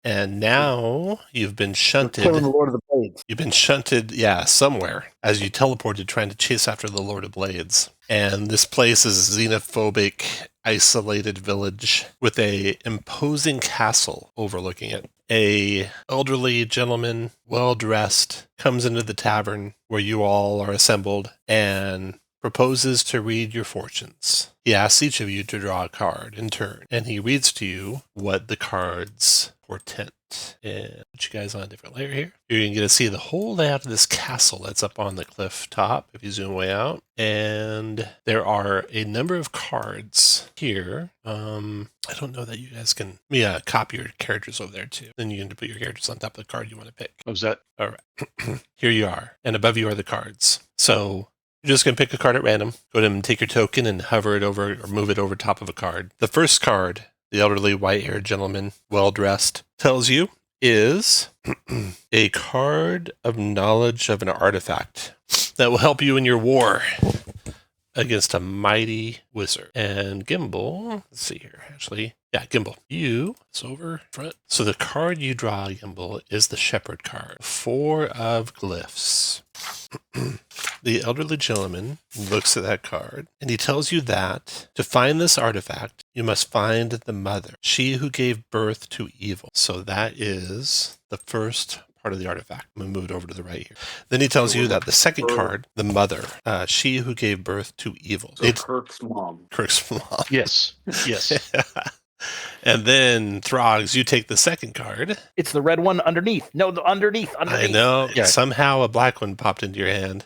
And now you've been We're shunted. killing the Lord of the Blades. You've been shunted, somewhere as you teleported trying to chase after the Lord of Blades. And this place is a xenophobic, isolated village with a imposing castle overlooking it. A elderly gentleman, well-dressed, comes into the tavern where you all are assembled and proposes to read your fortunes. He asks each of you to draw a card in turn, and he reads to you what the cards portend. And put you guys on a different layer here. You're going to get to see the whole layout of this castle that's up on the cliff top if you zoom way out. And there are a number of cards here. I don't know that you guys can copy your characters over there too. Then you can put your characters on top of the card you want to pick. What was that? All right. Here you are. And above you are the cards. So you're just going to pick a card at random. Go ahead and take your token and hover it over or move it over top of a card. The first card, the elderly white-haired gentleman, well-dressed, tells you is a card of knowledge of an artifact that will help you in your war against a mighty wizard. And Gimbal, let's see here, actually. Yeah, Gimbal, it's over front. So the card you draw, Gimbal, is the Shepherd card. 4 of glyphs. The elderly gentleman looks at that card, and he tells you that to find this artifact, you must find the mother, she who gave birth to evil. So that is the first part of the artifact. I'm going to move it over to the right here. Then he tells you that the second card, the mother, she who gave birth to evil. So Kirk's mom. Kirk's mom. Yes. Yes. And then, Throgs, you take the second card. It's the red one underneath. No, the underneath. I know. Yeah. Somehow a black one popped into your hand.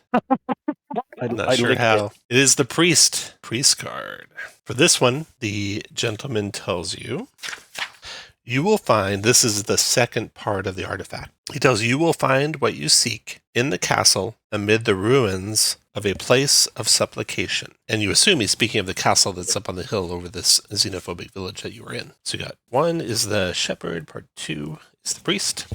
I'm not sure how. It is the priest card. For this one, the gentleman tells you, you will find, this is the second part of the artifact. He tells you will find what you seek in the castle amid the ruins of a place of supplication. And you assume he's speaking of the castle that's up on the hill over this xenophobic village that you were in. So you got 1 is the shepherd, part 2 is the priest.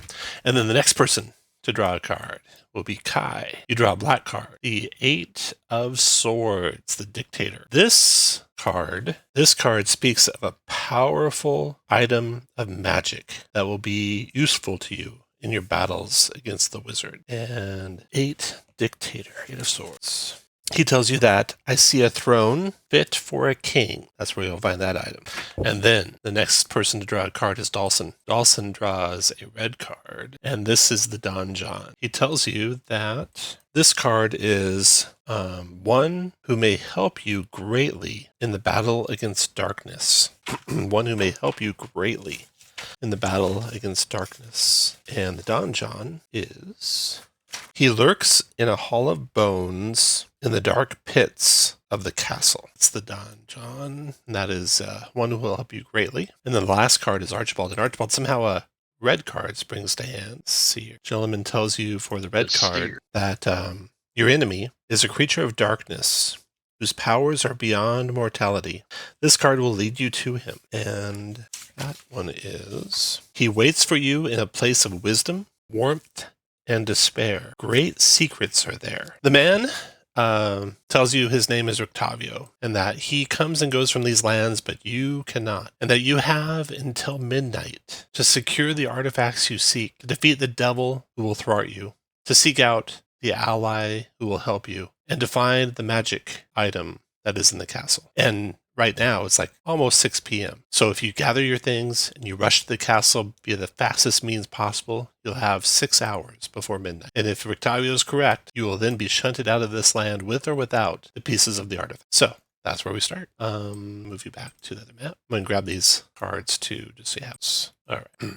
And then the next person to draw a card will be Kai. You draw a black card. The 8 of swords, the dictator. This card speaks of a powerful item of magic that will be useful to you in your battles against the wizard. And 8 dictator, 8 of swords. He tells you that I see a throne fit for a king. That's where you'll find that item. And then the next person to draw a card is Dawson. Dawson draws a red card, and this is the Don John. He tells you that this card is one who may help you greatly in the battle against darkness. One who may help you greatly in the battle against darkness. And the Don John is... He lurks in a hall of bones in the dark pits of the castle. It's the Don John. And that is one who will help you greatly. And then the last card is Archibald. And Archibald, somehow a red card springs to hand. Let's see here. Gentleman tells you for the red card that your enemy is a creature of darkness whose powers are beyond mortality. This card will lead you to him. And that one is... He waits for you in a place of wisdom, warmth, and despair. Great secrets are there. The man tells you his name is Rictavio, and that he comes and goes from these lands, but you cannot. And that you have until midnight to secure the artifacts you seek, to defeat the devil who will thwart you, to seek out the ally who will help you, and to find the magic item that is in the castle. And right now, it's like almost 6 p.m. So if you gather your things and you rush to the castle via the fastest means possible, you'll have 6 hours before midnight. And if Rictavio is correct, you will then be shunted out of this land with or without the pieces of the artifact. So that's where we start. Move you back to the other map. I'm going to grab these cards too, just so you have this. All right.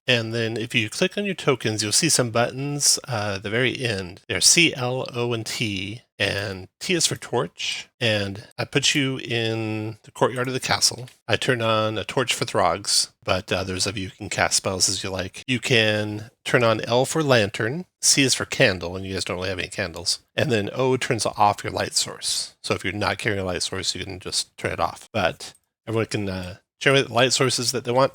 And then if you click on your tokens, you'll see some buttons at the very end. They're C, L, O, and T. And T is for torch. And I put you in the courtyard of the castle. I turn on a torch for Throgs, but others of you can cast spells as you like. You can turn on L for lantern. C is for candle, and you guys don't really have any candles. And then O turns off your light source. So if you're not carrying a light source, you can just turn it off. But everyone can generate the light sources that they want.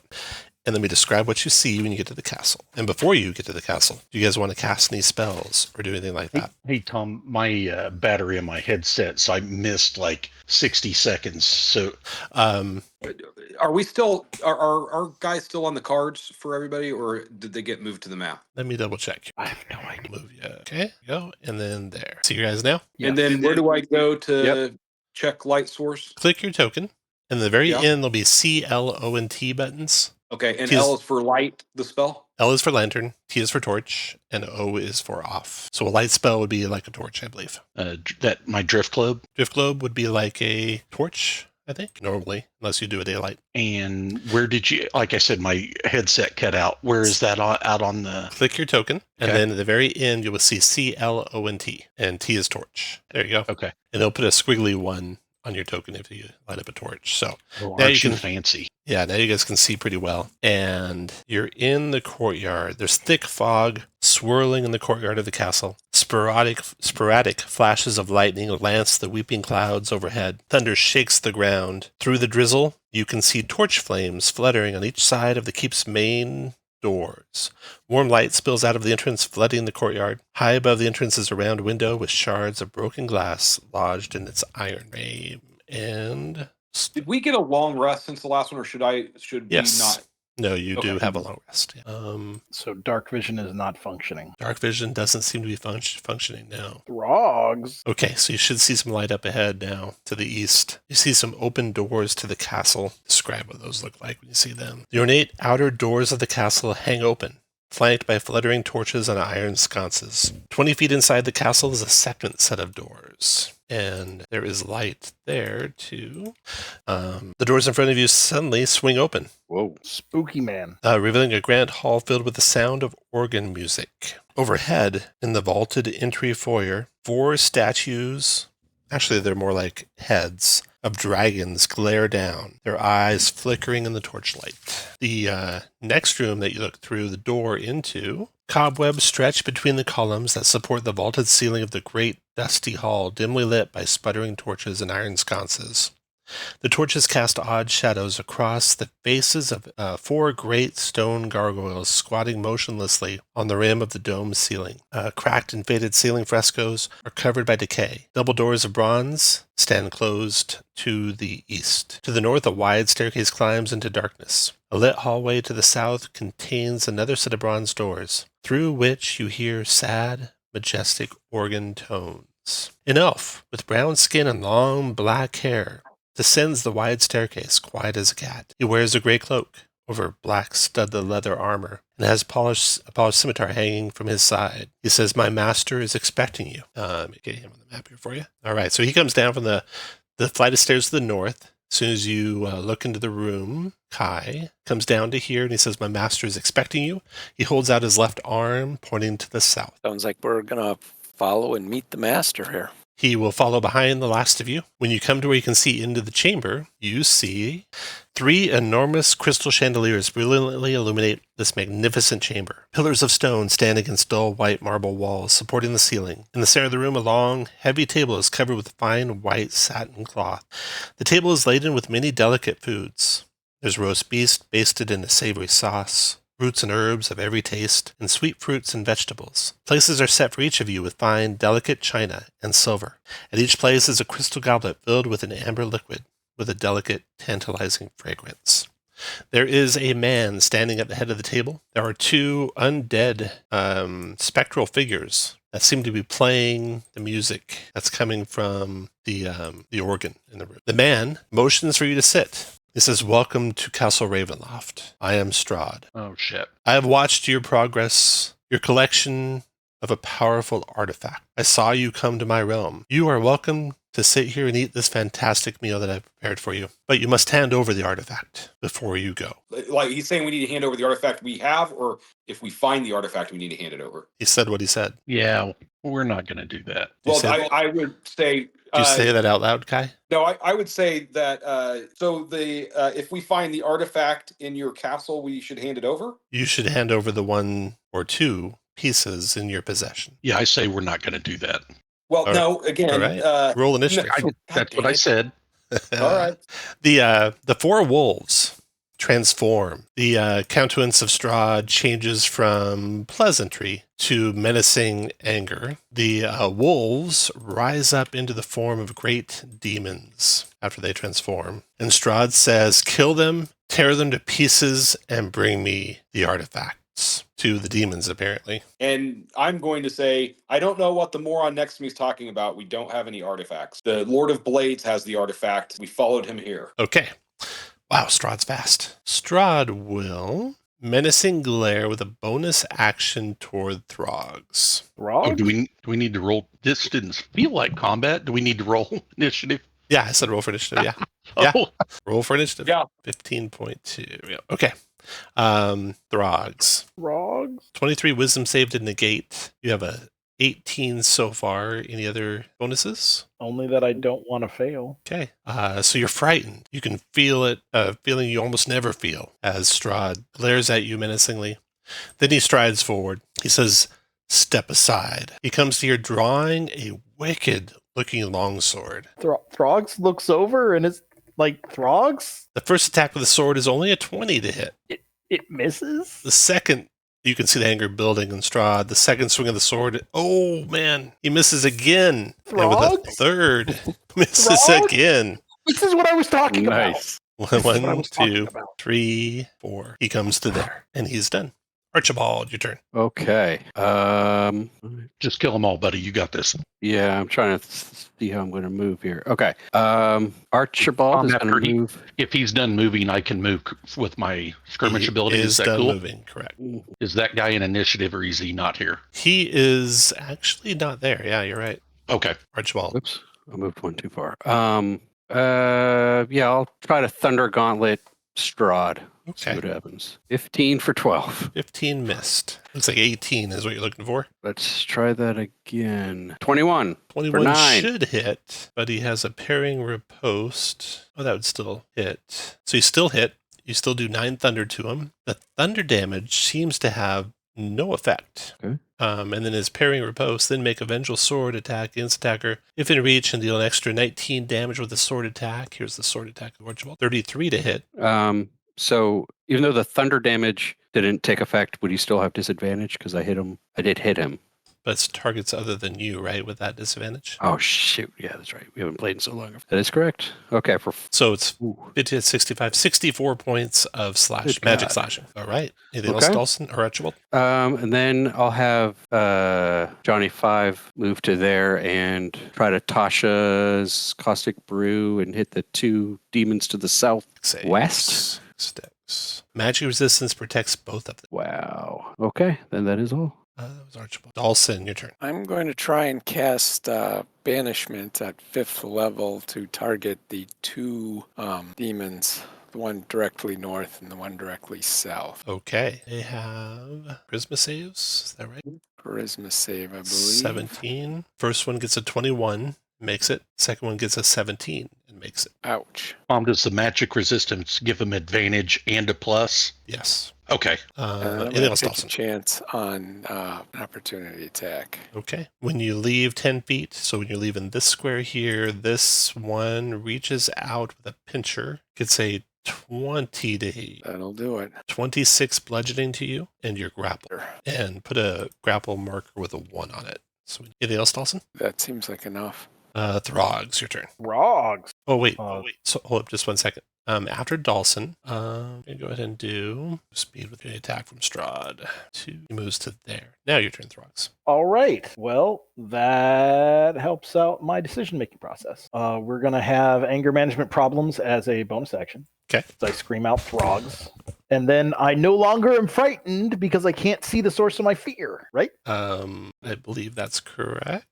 and let me describe what you see when you get to the castle. And before you get to the castle, do you guys want to cast any spells or do anything like that? Hey Tom, my battery in my headset, so I missed like 60 seconds. So, are we still are guys still on the cards for everybody, or did they get moved to the map? Let me double check. I have no idea. Move you. Okay, go, and then there. See you guys now? Yes. And then where do I go to check light source? Click your token, and at the very Yeah. end, there'll be C, L, O, and T buttons. Okay, and T is- L is for light, the spell? L is for lantern, T is for torch, and O is for off. So a light spell would be like a torch, I believe. that my drift globe. Drift globe would be like a torch, I think, normally, unless you do a daylight. And where did you, like I said, my headset cut out. Where is that out on the... Click your token, and Okay. then at the very end, you will see C, L, O, and T. And T is torch. There you go. Okay. And they'll put a squiggly one on your token if you light up a torch. So Oh, now aren't you you can- fancy? yeah, now you guys can see pretty well. And you're in the courtyard. There's thick fog swirling in the courtyard of the castle. Sporadic flashes of lightning lance the weeping clouds overhead. Thunder shakes the ground. Through the drizzle, you can see torch flames fluttering on each side of the keep's main doors. Warm light spills out of the entrance, flooding the courtyard. High above the entrance is a round window with shards of broken glass lodged in its iron frame. And Did we get a long rest since the last one, or should yes. we not? No, you do Okay. have a long rest. So dark vision is not functioning. Dark vision doesn't seem to be functioning now. Frogs. Okay, so you should see some light up ahead now to the east. You see some open doors to the castle. Describe what those look like when you see them. The ornate outer doors of the castle hang open, flanked by fluttering torches on iron sconces. 20 feet inside the castle is a second set of doors. And there is light there, too. The doors in front of you suddenly swing open, Whoa. Spooky man. revealing a grand hall filled with the sound of organ music. Overhead, in the vaulted entry foyer, 4 statues, actually they're more like heads, of dragons glare down, their eyes flickering in the torchlight. The next room that you look through the door into, cobwebs stretch between the columns that support the vaulted ceiling of the great dusty hall, dimly lit by sputtering torches and iron sconces. The torches cast odd shadows across the faces of 4 great stone gargoyles squatting motionlessly on the rim of the dome ceiling. Cracked and faded ceiling frescoes are covered by decay. Double doors of bronze stand closed to the east. To the north, a wide staircase climbs into darkness. A lit hallway to the south contains another set of bronze doors, through which you hear sad, majestic organ tones. An elf with brown skin and long black hair descends the wide staircase, quiet as a cat. He wears a gray cloak over black studded leather armor and has a polished scimitar hanging from his side. He says, "My master is expecting you." Let me get him on the map here for you. All right, so he comes down from the flight of stairs to the north. As soon as you look into the room, Kai comes down to here and he says, "My master is expecting you." He holds out his left arm, pointing to the south. Sounds like we're going to follow and meet the master here. He will follow behind the last of you. When you come to where you can see into the chamber, you see 3 enormous crystal chandeliers brilliantly illuminate this magnificent chamber. Pillars of stone stand against dull white marble walls, supporting the ceiling. In the center of the room, a long, heavy table is covered with fine white satin cloth. The table is laden with many delicate foods. There's roast beef basted in a savory sauce, roots and herbs of every taste, and sweet fruits and vegetables. Places are set for each of you with fine, delicate china and silver. At each place is a crystal goblet filled with an amber liquid with a delicate, tantalizing fragrance. There is a man standing at the head of the table. There are 2 undead spectral figures that seem to be playing the music that's coming from the organ in the room. The man motions for you to sit. He says, "Welcome to Castle Ravenloft. I am Strahd. Oh, shit. I have watched your progress, your collection of a powerful artifact. I saw you come to my realm. You are welcome to sit here and eat this fantastic meal that I've prepared for you. But you must hand over the artifact before you go." Like he's saying, we need to hand over the artifact we have, or if we find the artifact, we need to hand it over. He said what he said. Yeah, we're not going to do that. You Well, said- I would say. Do you say that out loud, Kai? No, I would say that. So if we find the artifact in your castle, we should hand it over. You should hand over the 1 or 2 pieces in your possession. Yeah, I say we're not going to do that. Well, All no. Again, All right. Roll initiative. God That's what dang I it. said. All right. The 4 wolves transform. The countenance of Strahd changes from pleasantry to menacing anger. The wolves rise up into the form of great demons after they transform. And Strahd says, kill them, tear them to pieces, and bring me the artifacts. To the demons, apparently. And I'm going to say, I don't know what the moron next to me is talking about. We don't have any artifacts. The Lord of Blades has the artifact. We followed him here. Okay. Wow, Strahd's fast. Strahd will menacing glare with a bonus action toward Throgs. Oh, do we need to roll? This didn't feel like combat. Do we need to roll initiative? Yeah, I said roll for initiative. Yeah. Oh, Yeah. Roll for initiative. Yeah. 15.2. Yeah. Okay. Throgs. Frogs? 23 wisdom save to negate. You have a 18 so far. Any other bonuses? Only that I don't want to fail. Okay. So you're frightened. You can feel it, a feeling you almost never feel as Strahd glares at you menacingly. Then he strides forward. He says, step aside. He comes to you drawing a wicked-looking longsword. Throgs looks over and is like, Throgs? The first attack with the sword is only a 20 to hit. It misses? The second, you can see the anger building in Strahd. The second swing of the sword, oh man, he misses again. And with a Throgs? third, misses Throgs? again. This is what I was talking Nice. about. This is what I 1, was talking 2, about. 3, 4. He comes to there, and he's done. Archibald, your turn. Okay. just kill them all, buddy. You got this. Yeah, I'm trying to see how I'm going to move here. Okay. Archibald is going to move. If he's done moving, I can move with my skirmish ability. Is Is that done cool? moving, correct. Is that guy in initiative or is he not here? He is actually not there. Yeah, you're right. Okay. Archibald. Whoops, I moved one too far. Yeah, I'll try to Thunder Gauntlet Strahd. See Okay. what happens. 15 for 12. 15 missed. Looks like 18 is what you're looking for. Let's try that again. 21. 21 9. should hit, but he has a parrying riposte. Oh, that would still hit. So you still hit. You still do 9 thunder to him. The thunder damage seems to have no effect. Okay. And then his parrying riposte, then make a vengeful sword attack against attacker. If in reach, and deal an extra 19 damage with a sword attack. Here's the sword attack of Archibald. 33 to hit. So even though the thunder damage didn't take effect, would he still have disadvantage? Because I hit him. I did hit him. But it's targets other than you, right? With that disadvantage. Oh, shoot. Yeah, that's right. We haven't played in so long. That is correct. Okay. So it's Ooh. 50 to 65, 64 points of slash Good magic God. slashing. All right. Anything else, Okay. Dawson or Archibald? And then I'll have Johnny 5 move to there and try to Tasha's Caustic Brew and hit the 2 demons to the south. Saves. West? Sticks. Magic resistance protects both of them. Wow. Okay. Then that is all. That was Archibald. Dawson, your turn. I'm going to try and cast Banishment at 5th level to target the 2 demons. The one directly north and the one directly south. Okay. They have charisma saves. Is that right? Charisma save, I believe. 17. First one gets a 21, makes it. Second one gets a 17 and makes it. Ouch. Does the magic resistance give him advantage and a plus? Yes. Okay. Anything else, Dawson? Chance on an opportunity attack. Okay. When you leave 10 feet, so when you're leaving this square here, this one reaches out with a pincher, gets a 20 to hit. That'll do it. 26 bludgeoning to you, and your grapple. And put a grapple marker with a 1 on it. So anything else, Dawson? That seems like enough. Throgs, your turn. Frogs. Oh, wait. Uh, So hold up just 1 second. After Dawson, I'm going to go ahead and do speed with the attack from Strahd. He moves to there. Now your turn, Throgs. All right. Well, that helps out my decision-making process. We're going to have anger management problems as a bonus action. Okay. So I scream out Throgs. And then I no longer am frightened because I can't see the source of my fear, right? I believe that's correct.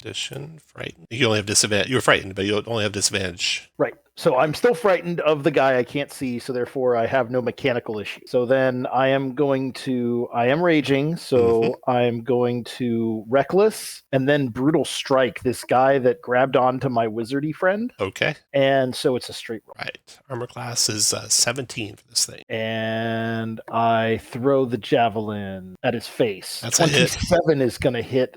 Addition, frightened. You only have disadvantage. You were frightened, but you only have disadvantage. Right. So I'm still frightened of the guy I can't see, so therefore I have no mechanical issue. So then I am raging, so I'm going to Reckless and then Brutal Strike this guy that grabbed onto my wizardy friend. Okay. And so it's a straight roll. Right. Armor class is 17 for this thing. And I throw the javelin at his face. That's a hit. 27 is going to hit.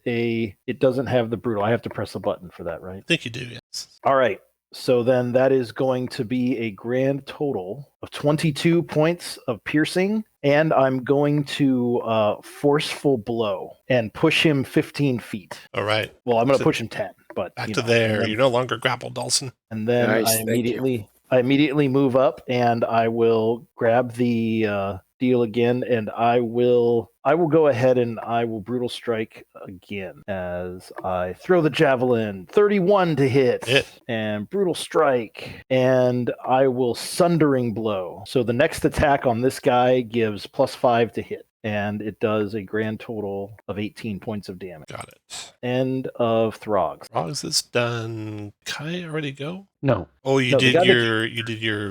It doesn't have the brutal. I have to press a button for that, right? I think you do, yes. All right. So then that is going to be a grand total of 22 points of piercing, and I'm going to forceful blow and push him 15 feet. All right. Well, I'm going to So push him 10, but back you to know, there. and You're no longer grappled, Dawson. then Nice, I thank you. immediately move up and I will grab the deal again, and I will go ahead and I will brutal strike again as I throw the javelin. 31 to hit. And brutal strike, and I will sundering blow. So the next attack on this guy gives +5 to hit, and it does a grand total of 18 points of damage. Got it. End of Throgs. Throgs is done. Kai already go? No. Oh, you No, the did guy that- your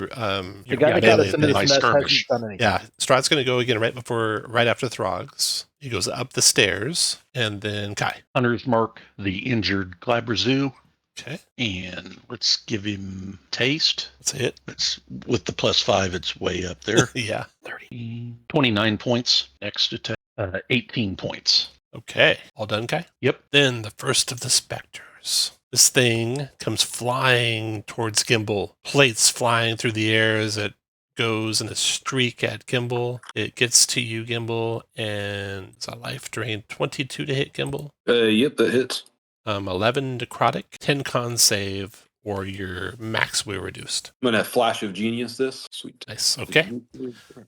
The guy that got melee us into thing. this My mess skirmish. hasn't done anything. Yeah, Strahd's going to go again right after Throgs. He goes up the stairs, and then Kai. Hunter's mark the injured Glabrazoo, Okay, and let's give him taste. that's a hit. It's with the +5, it's way up there. Yeah. 29 points. Next attack, 18 points. Okay, all done, Kai? Yep. Then the first of the specters. This thing comes flying towards Gimbal. Plates flying through the air as it goes in a streak at Gimbal. It gets to you, Gimbal, and it's a life drain. 22 to hit Gimbal. Yep, that hits. 11 necrotic, 10 con save, or your max will reduced. I'm gonna flash of genius this. Sweet. Nice. Okay.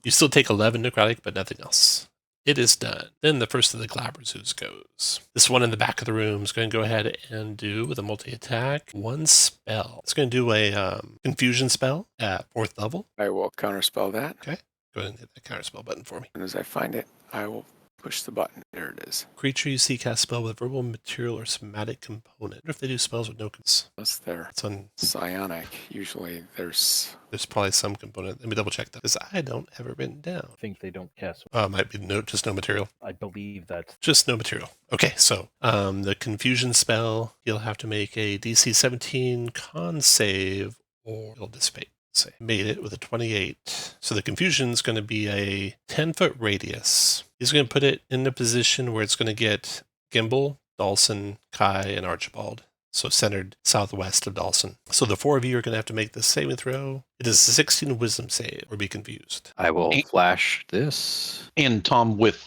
You still take 11 necrotic, but nothing else. It is done. Then the first of the Glabrazoo goes. This one in the back of the room is going to go ahead and do, with a multi-attack, one spell. It's going to do a confusion spell at 4th level. I will counterspell that. Go ahead and hit that counterspell button for me. And as I find it, I will push the button. There it is. Creature you see cast spell with verbal, material, or somatic component. I wonder if they do spells with no cons. That's their It's on. psionic. Usually there's There's probably some component. Let me double check that because I don't have it written down. I think they don't cast. Might be just no material. I believe that's Just no material. Okay, so the confusion spell, you'll have to make a DC 17 con save or it'll dissipate. Say, made it with a 28. So the confusion is going to be a 10-foot radius. He's going to put it in a position where it's going to get Gimbal, Dawson, Kai, and Archibald. So centered southwest of Dawson. So the 4 of you are going to have to make this saving throw. It is a 16 wisdom save or be confused. I will flash this. And Tom, with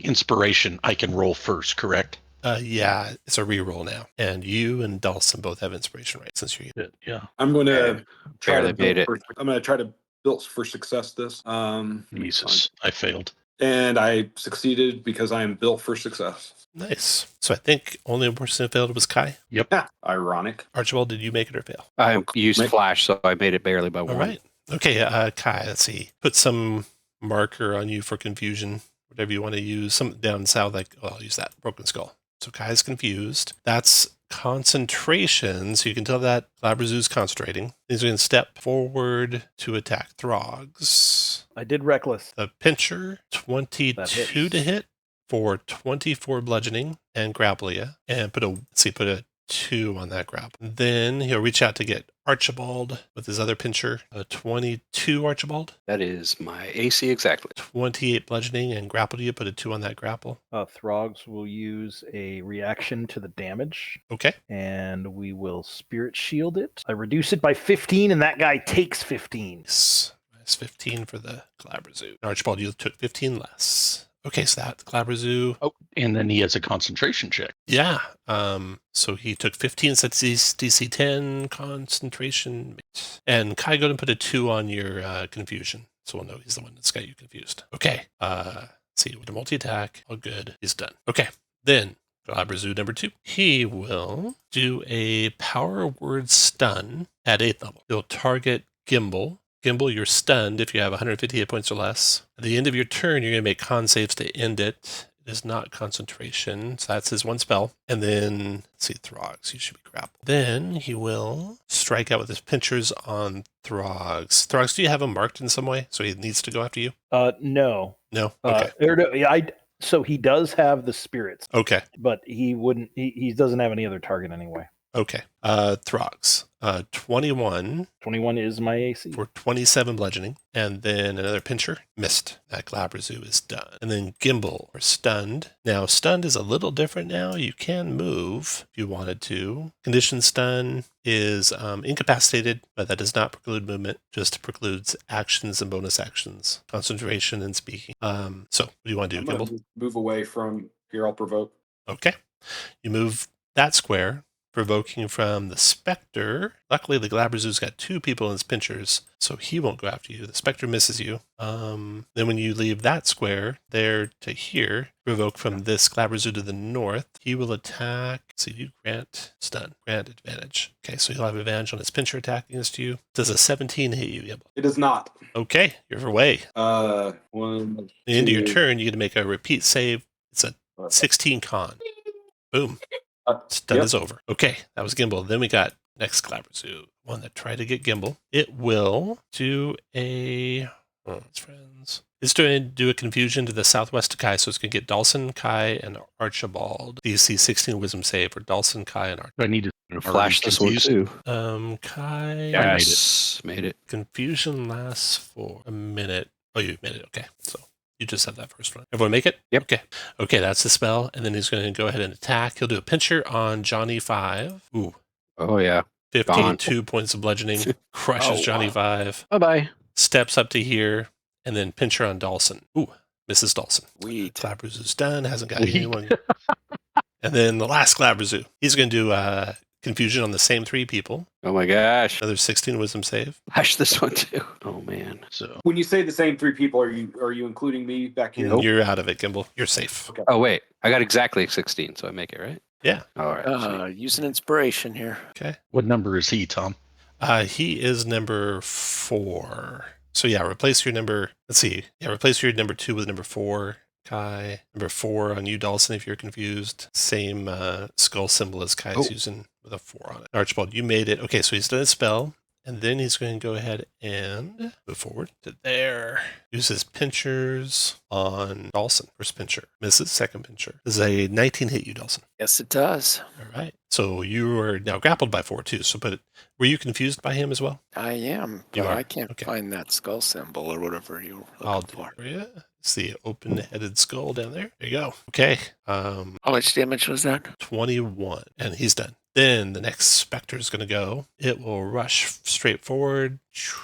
inspiration, I can roll first, correct? Yeah, it's a reroll now. And you and Dawson both have inspiration, right? Since you're Yeah. I'm gonna try Barely to build made it. I'm gonna try to build for success this. Jesus, I failed. And I succeeded because I am built for success. nice. So I think only one person who failed was Kai. Yeah, ironic. Archibald, did you make it or fail? I used Make- flash, so I made it barely by All one. right. Okay, Kai, let's see. Put some marker on you for confusion. Whatever you want to use. Some down south, like, I'll use that. Broken Skull. So Kai's confused. That's concentration. So you can tell that Glabrazoo's concentrating. He's going to step forward to attack Throgs. I did reckless. The pincher, 22 hits. to hit for 24 bludgeoning and grapple you. And put a 2 on that grapple. Then he'll reach out to get Archibald with his other pincher. 22 Archibald. That is my AC exactly. 28 bludgeoning and grapple you. Put a 2 on that grapple. Throgs will use a reaction to the damage, Okay. and we will spirit shield it. I reduce it by 15, and that guy takes 15. Nice. Minus 15 for the Glabrazoo. Archibald, you took 15 less. Okay, so that Glabrazoo. Oh, and then he has a concentration check. Yeah. So he took 15, so that's DC 10 concentration. And Kai, go ahead and put a 2 on your confusion. So we'll know he's the one that's got you confused. Okay. See, with a multi-attack, all good. He's done. Okay. Then Glabrazoo number 2. He will do a power word stun at 8th level. He'll target Gimbal. Gimbal, you're stunned if you have 150 hit points or less. At the end of your turn, you're going to make con saves to end it. It is not concentration, so that's his one spell. And then, let's see, Throgs, you should be grappled. Then he will strike out with his pinchers on Throgs. Throgs, do you have him marked in some way so he needs to go after you? No. No? Okay. So he does have the spirits, Okay. but he wouldn't. He doesn't have any other target anyway. Okay. Throgs. 21 21 is my AC. for 27 bludgeoning. And then another pincher. Missed. That Glabrezu is done. And then Gimbal, or stunned. Now, stunned is a little different now. You can move if you wanted to. Condition stun is incapacitated, but that does not preclude movement, just precludes actions and bonus actions, concentration and speaking. So, what do you want to do, I'm gonna Gimbal? move away from here. I'll provoke. Okay. You move that square, provoking from the Spectre. Luckily, the Glabrezu's got 2 people in his pinchers, so he won't go after you. The Spectre misses you. Then when you leave that square there to here, provoke from this Glabrezu to the north, he will attack. So you grant stun, grant advantage. Okay, so he'll have advantage on his pincher attack against you. Does a 17 hit you, Gimbal? It is not. Okay, you're away. One. At the end of your two, turn, you get to make a repeat save. It's a 16 con. Boom. Stun yep. is over. Okay, that was Gimbal. Then we got next Glabrezu, one that tried to get Gimbal. It will do a... its friends. It's going to do a confusion to the southwest of Kai, so it's going to get Dawson, Kai, and Archibald. DC 16 wisdom save for Dawson, Kai, and Archibald. I need to Flash this one confused. too. Kai... Yes, made it. Confusion lasts for a minute. Oh, you made it. Okay, so you just have that first one. Everyone make it? Yep. Okay, that's the spell. And then he's going to go ahead and attack. He'll do a pincher on Johnny 5. Ooh, Oh yeah. 15, Gone. 2 points of bludgeoning. Crushes Oh, Johnny wow. 5. Bye-bye. Steps up to here. And then pincher on Dawson. Ooh, Mrs. Dawson. Weed. Glabrezu's done. Hasn't got anyone. And then the last Glabrezu. He's going to do confusion on the same 3 people. Oh my gosh. Another 16 wisdom save. Flash this one too. Oh man. So When you say the same 3 people, are you including me back here? You're out of it, Gimbal. You're safe. Okay. Oh wait, I got exactly 16, so I make it, right? Yeah. All right. Use an inspiration here. Okay. what number is he, Tom? He is number 4. So yeah, replace your number. Let's see. Yeah, replace your number 2 with number 4. Kai. Number 4 on you, Dawson, if you're confused. Same skull symbol as Kai's using with a 4 on it. Archibald, you made it. Okay, so he's done his spell. And then he's going to go ahead and move forward to there. Use his pinchers on Dawson. First pincher. Misses second pincher. Does a 19 hit you, Dawson? Yes, it does. All right. So you are now grappled by 4 too. So, but were you confused by him as well? I am, You but are? I can't Okay. find that skull symbol or whatever you were I'll looking do it for. for you. It's the open-headed skull down there. There you go. Okay. How much damage was that? 21. And he's done. Then the next Spectre is going to go. It will rush straight forward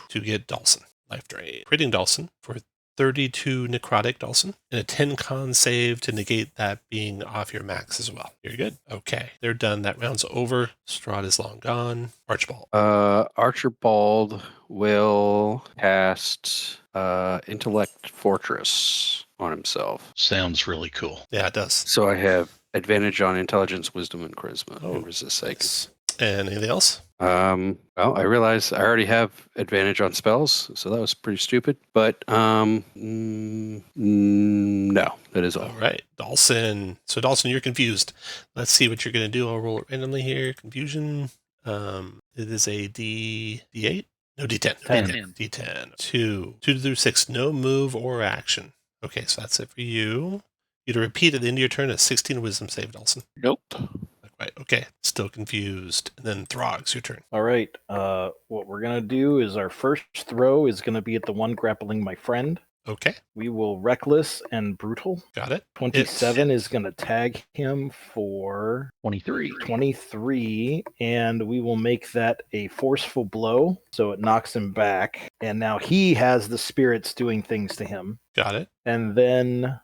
to get Dawson. Life drain. Critting Dawson for 32 necrotic, Dawson. And a 10 con save to negate that being off your max as well. You're good. Okay. They're done. That round's over. Strahd is long gone. Archibald. Archibald will cast Intellect Fortress on himself. Sounds really cool. Yeah, it does. So I have advantage on intelligence, wisdom, and charisma. Oh, and resist sake. Nice. And anything else? Well, I realize I already have advantage on spells, so that was pretty stupid. But no, that is all. All right, Dawson. So Dawson, you're confused. Let's see what you're going to do. I'll roll it randomly here. Confusion. It is a D8? No, D10. 10. D10. 2 through 6. No move or action. Okay, so that's it for you. You to repeat at the end of your turn a 16 wisdom save, Dawson. Nope. Right. Okay. Still confused. And then Throgs, your turn. All right. What we're going to do is our first throw is going to be at the one grappling my friend. Okay. We will Reckless and Brutal. Got it. 27 is going to tag him for 23. 23, and we will make that a forceful blow, so it knocks him back. And now he has the spirits doing things to him. Got it. And then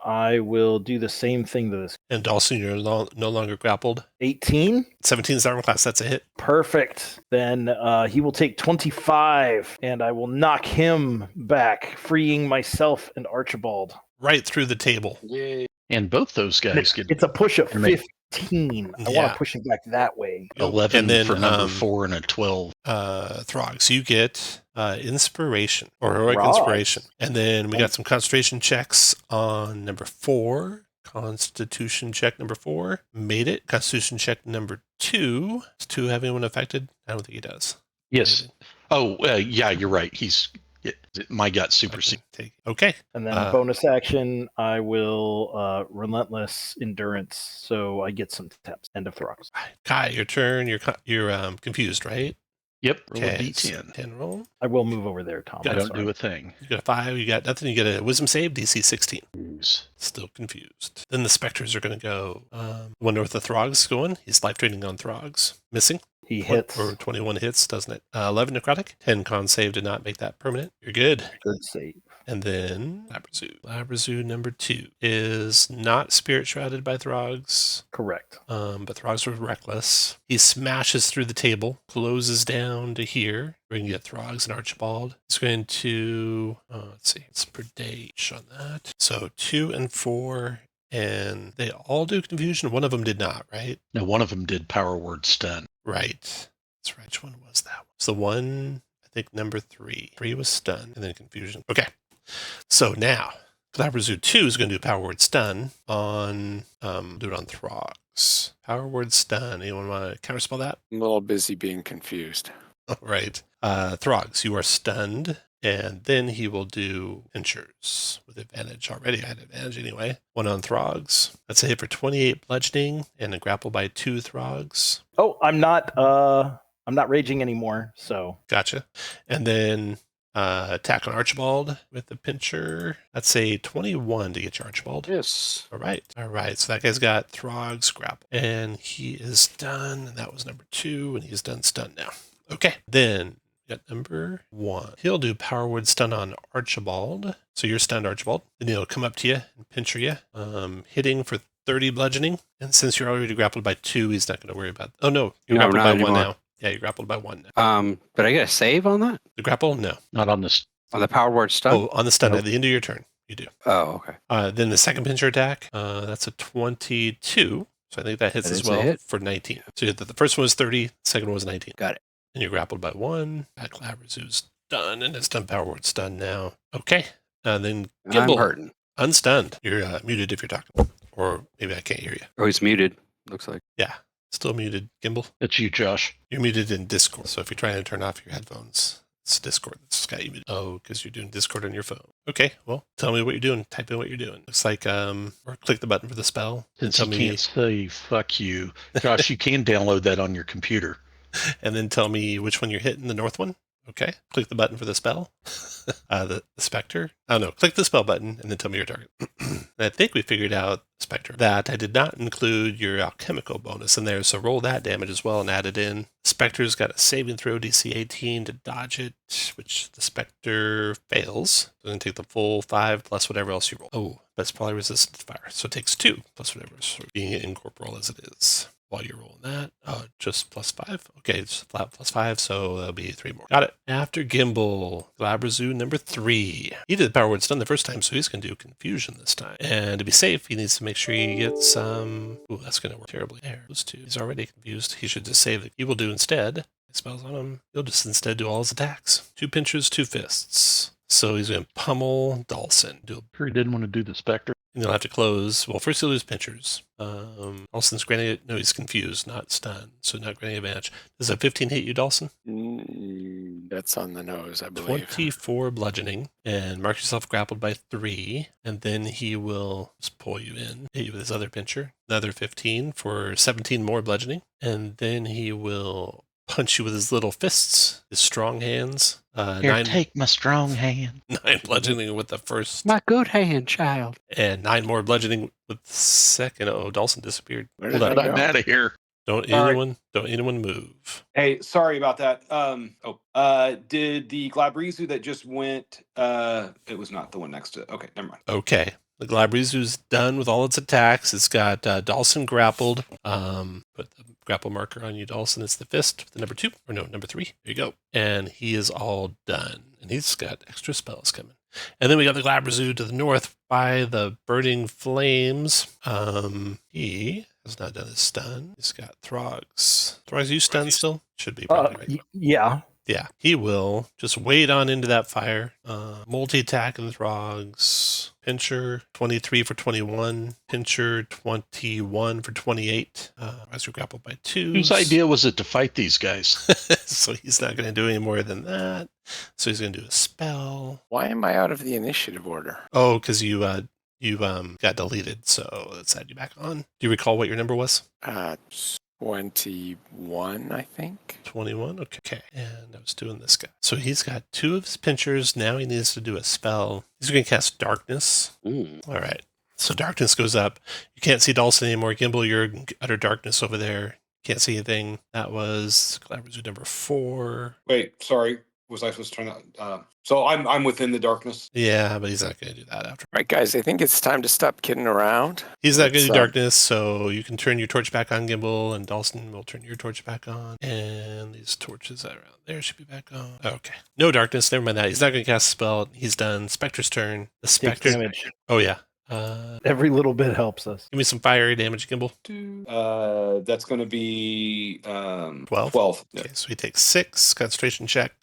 I will do the same thing to this. And Dawson, you're no longer grappled. 18? 17 is armor class. That's a hit. Perfect. Then he will take 25, and I will knock him back, freeing myself and Archibald. Right through the table. Yay. And both those guys get It's a push of Make- 15. I want Yeah. to push him back that way. 11 And then, for number 4 and a 12. Throgs, you get inspiration or heroic Right. inspiration. And then we got some concentration checks on number 4. Constitution check number 4. Made it. Constitution check number 2. Does 2 have anyone affected? I don't think he does. Yes. Oh, yeah, you're right. He's My gut supersedes. Okay. And then bonus action, I will relentless endurance, so I get some temps. End of Throgs. Kai, your turn. You're confused, right? Yep, roll a Okay, D10. 10 roll. I will move over there, Tom. I I'm don't sorry. do a thing. You got a 5, you got nothing, you get a wisdom save, DC 16. Ooze. Still confused. Then the specters are going to go. Wonder what the Throg's going. He's life draining on Throgs. Missing. He hits. Or 21 hits, doesn't it? 11 necrotic. 10 con save did not make that permanent. You're good. Good save. And then Labrazu. Labrazu number 2 is not spirit shrouded by Throgs. Correct. But Throgs were reckless. He smashes through the table, closes down to here. We're going to get Throgs and Archibald. It's going to, let's see, it's per day on that. So 2 and 4, and they all do confusion. One of them did not, right? Now, one of them did power word stun. Right. That's right. Which one was that? It's the one, I think, number 3. 3 was stun, and then confusion. Okay. So now, Labrazu 2 is going to do power word stun on, do it on Throgs. Power word stun. Anyone want to counterspell that? I'm a little busy being confused. All right. Throgs, you are stunned, and then he will do pinchers with advantage already. I had advantage anyway. 1 on Throgs. That's a hit for 28 bludgeoning and a grapple by 2 Throgs. Oh, I'm not raging anymore, so. Gotcha. And then attack on Archibald with the pincher. That's a 21 to get your Archibald. Yes. All right. So that guy's got Throgs grapple, and he is done. And that was number 2, and he's done stun now. Okay. Then we got number 1. He'll do power word stun on Archibald. So you're stunned, Archibald. Then he'll come up to you and pincher you, hitting for 30 bludgeoning. And since you're already grappled by 2, he's not going to worry about. Oh no, you're grappled by 1 now. Yeah, you're grappled by 1 now. But I get a save on that? The grapple? No. Not on this. On the power word stun? Oh, on the stun Nope. at the end of your turn. You do. Oh, okay. Then the second pincher attack, that's a 22. So I think that hits That as is a well hit. for 19. So the first one was 30, the second one was 19. Got it. And you're grappled by 1. That Labrazu's done, and it's done power word stun now. Okay. Then I'm Gimbal, hurting. unstunned. You're muted if you're talking. Or maybe I can't hear you. Oh, he's muted. Looks like. Yeah. Still muted. Gimbal. That's you, Josh. You're muted in Discord. So if you're trying to turn off your headphones, it's Discord that's got you muted. Oh, because you're doing Discord on your phone. Okay, well, tell me what you're doing. Type in what you're doing. Looks like, or click the button for the spell. Since tell you me, can't say fuck you, Josh, you can download that on your computer. and then tell me which one you're hitting, the north one. Okay, click the button for the spell. The Spectre. Oh no, click the spell button and then tell me your target. I think we figured out, Spectre, that I did not include your alchemical bonus in there, so roll that damage as well and add it in. Spectre's got a saving throw, DC 18 to dodge it, which the Spectre fails. So it's going to take the full 5 plus whatever else you roll. Oh, but it's probably resistant to fire, so it takes 2 plus whatever, so being incorporeal as it is. While you're rolling that, just plus 5. Okay, it's flat plus 5, so that'll be 3 more. Got it. After Gimbal, Labrazu number 3. He did the power word stun the first time, so he's going to do confusion this time. And to be safe, he needs to make sure he gets some. Ooh, that's going to work terribly. There, those 2. He's already confused. He should just save it. He will do instead. Spells on him. He'll just instead do all his attacks. 2 pinchers, 2 fists. So he's going to pummel Dawson. Sure, he didn't want to do the Spectre. And he'll have to close. Well, first he'll lose pinchers. Dawson's granting it. No, he's confused, not stunned, so not granting advantage. Does a 15 hit you, Dawson? That's on the nose, I believe. 24 bludgeoning, and mark yourself grappled by 3, and then he will just pull you in, hit you with his other pincher. Another 15 for 17 more bludgeoning, and then he will punch you with his little fists, his strong hands. Here, take my strong hand. 9 bludgeoning with the first. My good hand, child. And 9 more bludgeoning with the second. Oh, Dawson disappeared. Where Hold did on. that I'm go? out of here. Don't Sorry. anyone move. Hey, sorry about that. Did the Glabrizu that just went? It was not the one next to it. Okay, never mind. Okay. The Glabrizu's done with all its attacks. It's got Dawson grappled. Put the grapple marker on you, Dawson. It's the fist, the number 2. Or no, number 3. There you go. And he is all done. And he's got extra spells coming. And then we got the Glabrizu to the north by the burning flames. He has not done his stun. He's got Throgs. Throgs, you stunned still? Should be probably right. Yeah. Yeah, he will just wade on into that fire. Multi-attack and Throgs. Pincher, 23 for 21. Pincher, 21 for 28. As you're grappled by 2. Whose idea was it to fight these guys? So he's not going to do any more than that. So he's going to do a spell. Why am I out of the initiative order? Oh, because you got deleted, so let's add you back on. Do you recall what your number was? 21, I think. 21? Okay. And I was doing this guy. So he's got 2 of his pinchers. Now he needs to do a spell. He's going to cast Darkness. All right. So Darkness goes up. You can't see Dawson anymore. Gimbal, you're in utter darkness over there. Can't see anything. That was collaborative number 4. Wait, sorry. Was I supposed to turn that? So I'm within the darkness. Yeah, but he's not going to do that after. All right, guys, I think it's time to stop kidding around. He's not going to Let's, do darkness, so you can turn your torch back on, Gimbal, and Dawson will turn your torch back on. And these torches around there should be back on. Okay. No darkness. Never mind that. He's not going to cast a spell. He's done. Spectre's turn. The Takes Spectre. damage. Oh, yeah. Every little bit helps us. Give me some fiery damage, Gimbal. That's going to be 12? 12. Yeah. Okay, so he takes 6. Concentration check.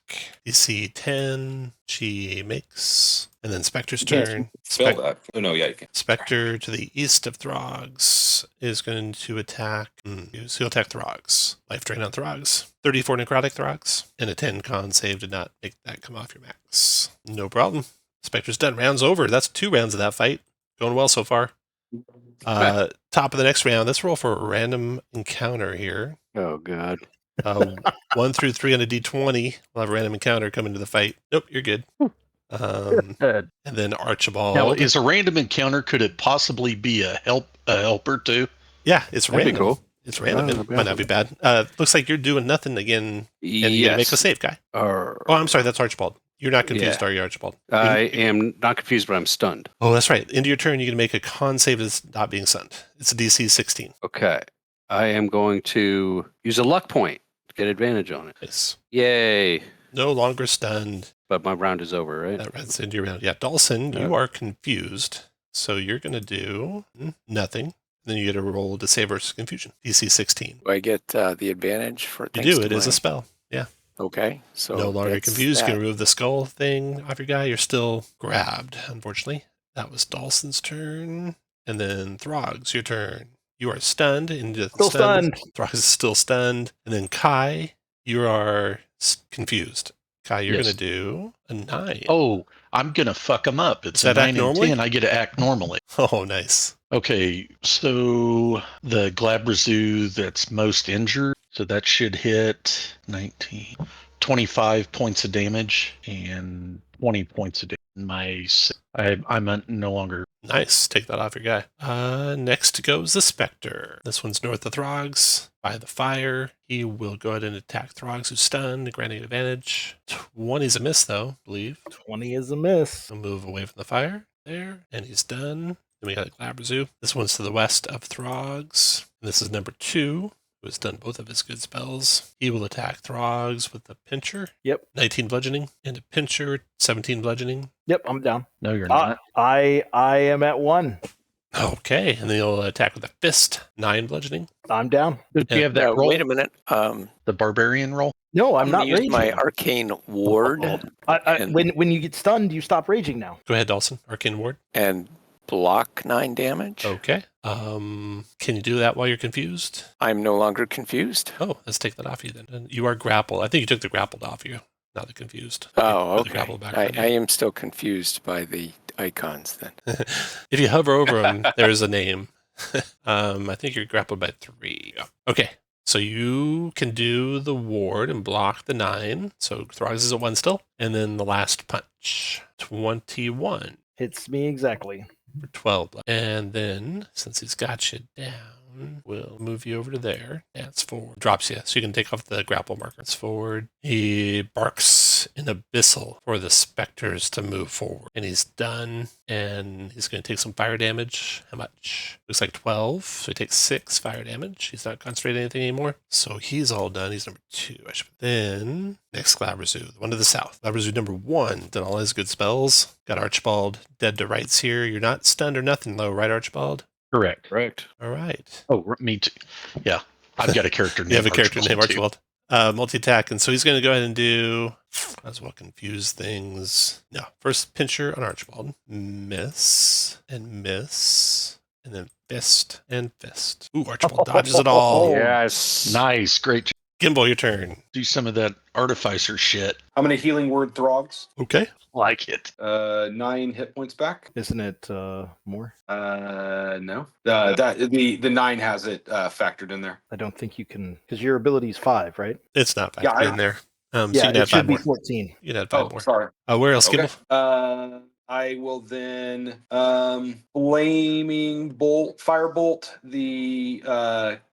DC 10. She makes. And then Spectre's You can't turn. Spell that. Oh, no, yeah, you can. Spectre to the east of Throgs is going to attack. He'll attack Throgs. Life drain on Throgs. 34 necrotic Throgs. And a 10 con save did not make that come off your max. No problem. Spectre's done. Round's over. That's 2 rounds of that fight. Going well so far. Top of the next round. Let's roll for a random encounter here. Oh, God. 1 through 3 on a d20. We'll have a random encounter come into the fight. Nope, you're good. And then Archibald. Now, is a random encounter, could it possibly be a helper too? Yeah, it's That'd be random. cool. It's random. Oh, It might not be bad. Looks like you're doing nothing again. And you Yes. make a save, guy. Oh, I'm sorry. That's Archibald. You're not confused, Yeah. are you, Archibald? I am not confused, but I'm stunned. Oh, that's right. Into your turn, you can make a con save as not being stunned. It's a DC 16. Okay. I am going to use a luck point to get advantage on it. Nice. Yay. No longer stunned. But my round is over, right? That runs into your round. Yeah, Dawson, you are confused. So you're going to do nothing. Then you get to roll to save versus confusion. DC 16. Do I get the advantage for You thanks do. to It is my- a spell. Yeah. Okay, so No longer that's confused. You that. can remove the skull thing off your guy. You're still grabbed, unfortunately. That was Dawson's turn. And then Throgs, your turn. You are stunned. Still stunned. Throgs is still stunned. And then Kai, you are confused. Kai, you're Yes. going to do a 9. Oh, I'm going to fuck them up. It's Does that a act 9 and normally? 10. I get to act normally. Oh, nice. Okay, so the Glabrazoo that's most injured, so that should hit 19, 25 points of damage and 20 points of damage. I'm no longer. Nice. Take that off your guy. Next goes the Spectre. This one's north of Throgs by the fire. He will go ahead and attack Throgs, who's stunned, granting advantage. 20's a miss, though, I believe. 20 is a miss. He'll move away from the fire there, and he's done. Then we got a Glabrazoo. This one's to the west of Throgs. And this is number 2, who has done both of his good spells. He will attack Throgs with a pincher. Yep. 19 bludgeoning, and a pincher, 17 bludgeoning. Yep, I'm down. No, you're not. I am at 1. Okay, and then he'll attack with a fist, 9 bludgeoning. I'm down. Did you have that roll? Wait a minute. The barbarian roll? No, I'm I'm not gonna use raging. my arcane ward and- when you get stunned, you stop raging now. Go ahead, Dawson. Arcane Ward. and block 9 damage. Okay. Can you do that while you're confused? I'm no longer confused. Oh, let's take that off you then. And you are grappled. I think you took the grappled off you, not the confused. Oh, Put the okay. grapple back I on you. am still confused by the icons then. If you hover over them, there is a name. I think you're grappled by 3. Okay. So you can do the ward and block the 9. So Throgs is at 1 still. And then the last punch. 21 Hits me exactly. for 12. And then, since he's got you down, we'll move you over to there. That's forward. Drops you, so you can take off the grapple marker. It's forward. He barks in abyssal for the specters to move forward. And he's done. And he's going to take some fire damage. How much? Looks like 12. So he takes 6 fire damage. He's not concentrating anything anymore. So he's all done. He's number 2. Then, next Glabrazoo, the one to the south. Glabrazoo number 1 did all his good spells. Got Archibald dead to rights here. You're not stunned or nothing, though, right, Archibald? Correct. Correct. All right. Oh, me too. Yeah, I've got a character name. You have a character named too. Archibald. Multi-attack, and so he's going to go ahead and do, as well confuse things. No, first pincher on Archibald. Miss, and then fist, and fist. Ooh, Archibald dodges it all. Yes. Nice, great. Gimbal, your turn. Do some of that artificer shit. How many healing word throgs? Okay. Like it. 9 hit points back. Isn't it more? No. That the 9 has it factored in there. I don't think you can, because your ability is 5, right? It's not Yeah, factored in there. So you Yeah, can it add should 5 be more. 14. You can add 5 more. Sorry. Where else, Okay. Gimbal? I will then flaming bolt, firebolt the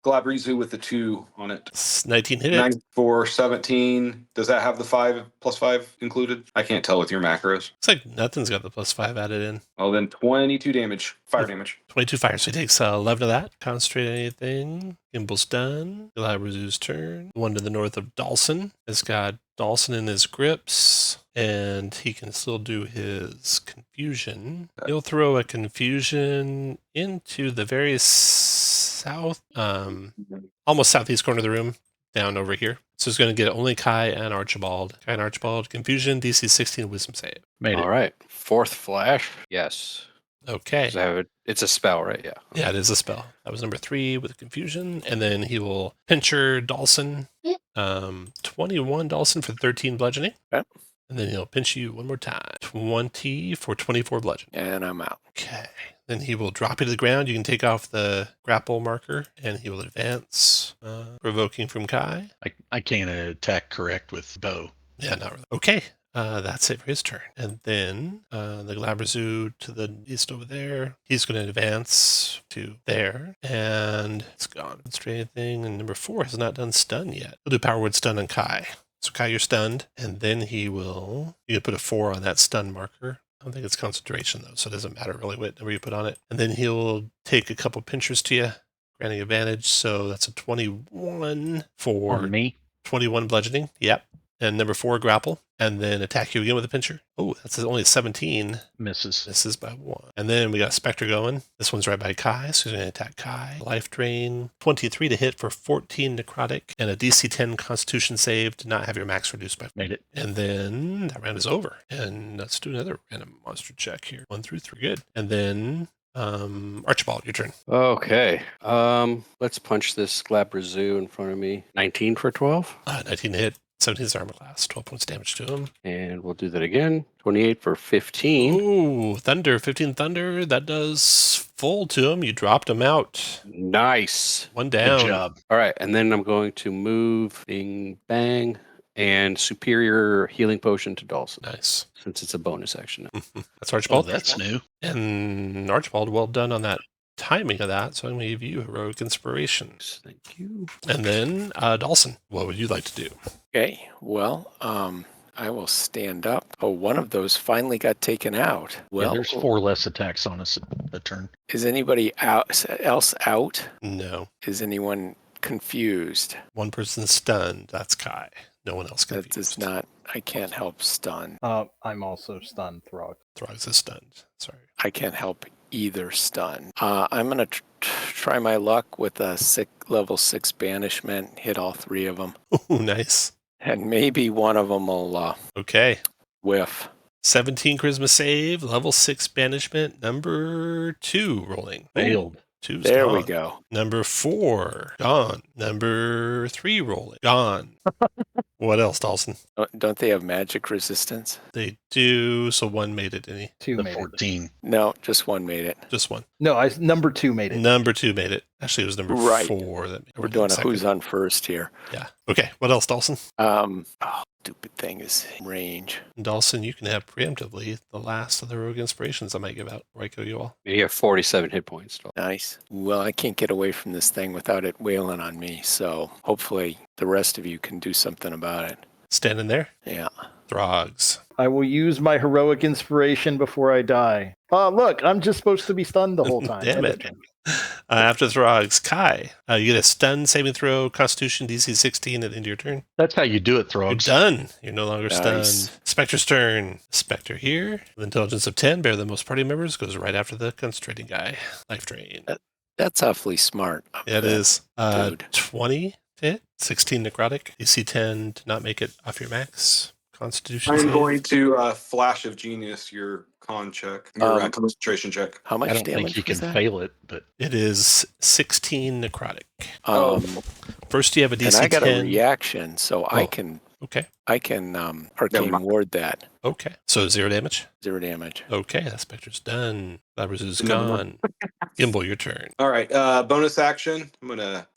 Glabrizu with the 2 on it. 19 hit it. 9 for 17. Does that have the 5 plus 5 included? I can't tell with your macros. Looks like nothing's got the +5 added in. Oh, then 22 damage. Fire damage. 22 fire. So he takes 11 of that. Concentrate on anything. Gimbal's done. Glabrizu's turn. The one to the north of Dawson has got Dawson in his grips, and he can still do his confusion. He'll throw a confusion into the very south, almost southeast corner of the room, down over here. So it's going to get only Kai and Archibald. Kai and Archibald, confusion, DC 16, wisdom save. Made it. All right. Fourth flash. Yes. Okay. 'Cause I have it. It's a spell, right? Yeah. Yeah, it is a spell. That was number 3 with confusion. And then he will pincher Dawson. 21 Dawson for 13 bludgeoning. Okay. And then he'll pinch you one more time. 20 for 24 bludgeoning. And I'm out. Okay. Then he will drop you to the ground. You can take off the grapple marker, and he will advance, provoking from Kai. I can't attack correct with bow. Yeah, not really. Okay. That's it for his turn. And then the Glabrizu to the east over there. He's going to advance to there. And it's gone. Straight thing. And number 4 has not done stun yet. We'll do power word stun on Kai. So Kai, you're stunned. And then he will... You can put a 4 on that stun marker. I don't think it's concentration, though, so it doesn't matter really what number you put on it. And then he'll take a couple pinchers to you, granting advantage. So that's a 21 for... On me? 21 bludgeoning. Yep. And number 4, grapple. And then attack you again with a pincher. Oh, that's only a 17. Misses. Misses by 1. And then we got Spectre going. This one's right by Kai, so he's going to attack Kai. Life drain. 23 to hit for 14 necrotic. And a DC 10 constitution save to not have your max reduced by 4. Made it. And then that round is over. And let's do another random monster check here. 1 through 3. Good. And then Archibald, your turn. Okay. Let's punch this Glabrizu in front of me. 19 for 12. 19 to hit. 17 is armor class. 12 points damage to him. And we'll do that again. 28 for 15. Ooh, thunder. 15 thunder. That does full to him. You dropped him out. Nice. 1 down. Good job. All right. And then I'm going to move Bing Bang and Superior Healing Potion to Dawson, Nice. since it's a bonus action. That's Oh, Archibald. that's new. And Archibald, well done on that timing of that. So I'm going to give you heroic inspiration. Thank you. And then Dawson, what would you like to do? Okay, well, I will stand up. Oh, one of those finally got taken out. Well, Yeah, there's 4 less attacks on us a turn. is anybody else out? No. Is anyone confused? One person's stunned. That's Kai. No one else That confused. does not, I can't help stun. I'm also stunned, Throg. Throgs is stunned. Sorry. I can't help either stun. I'm going to try my luck with a level 6 banishment, hit all 3 of them. Ooh, nice. And maybe one of them will Okay. whiff. 17 charisma save, level 6 banishment, number 2 rolling. Failed. 2's There we gone. go. Number 4, gone. Number 3 rolling, gone. What else, Dawson? Don't they have magic resistance? They do. So 1 made it, any? 2 The made it. 14. No, just one made it. Just 1. No, number 2 made it. Number 2 made it. Actually, it was number Right. 4 that made it. We're doing a Second. who's on first here. Yeah. Okay. What else, Dawson? Stupid thing is range. Dawson, you can have preemptively the last of the rogue inspirations I might give out. Right, go you all. You have 47 hit points. Nice. Well, I can't get away from this thing without it wailing on me. So hopefully the rest of you can do something about it. Standing there. Yeah. Throgs. I will use my heroic inspiration before I die. Look, I'm just supposed to be stunned the whole time. Damn it. After Throgs, Kai, you get a stun saving throw, Constitution DC 16 at the end of your turn. That's how you do it, You're Throgs. done. You're no longer Nice. stunned. Spectre's turn. Spectre here. With intelligence of 10, bear the most party members, goes right after the concentrating guy. Life drain. That's awfully smart. Yeah, it is. Dude. 20 to hit, 16 necrotic. DC 10 to not make it off your max. Constitution I'm save. going to Flash of Genius your con check, your concentration check. How much I don't damage think you was can that? fail it, but It is 16 necrotic. First, you have a DC And I got 10. a reaction, so I can Okay. arcane ward that. Okay. So 0 damage. 0 damage. Okay, that specter's done. Labrazu's Another gone. Gimbal, your turn. All right. Bonus action. I'm gonna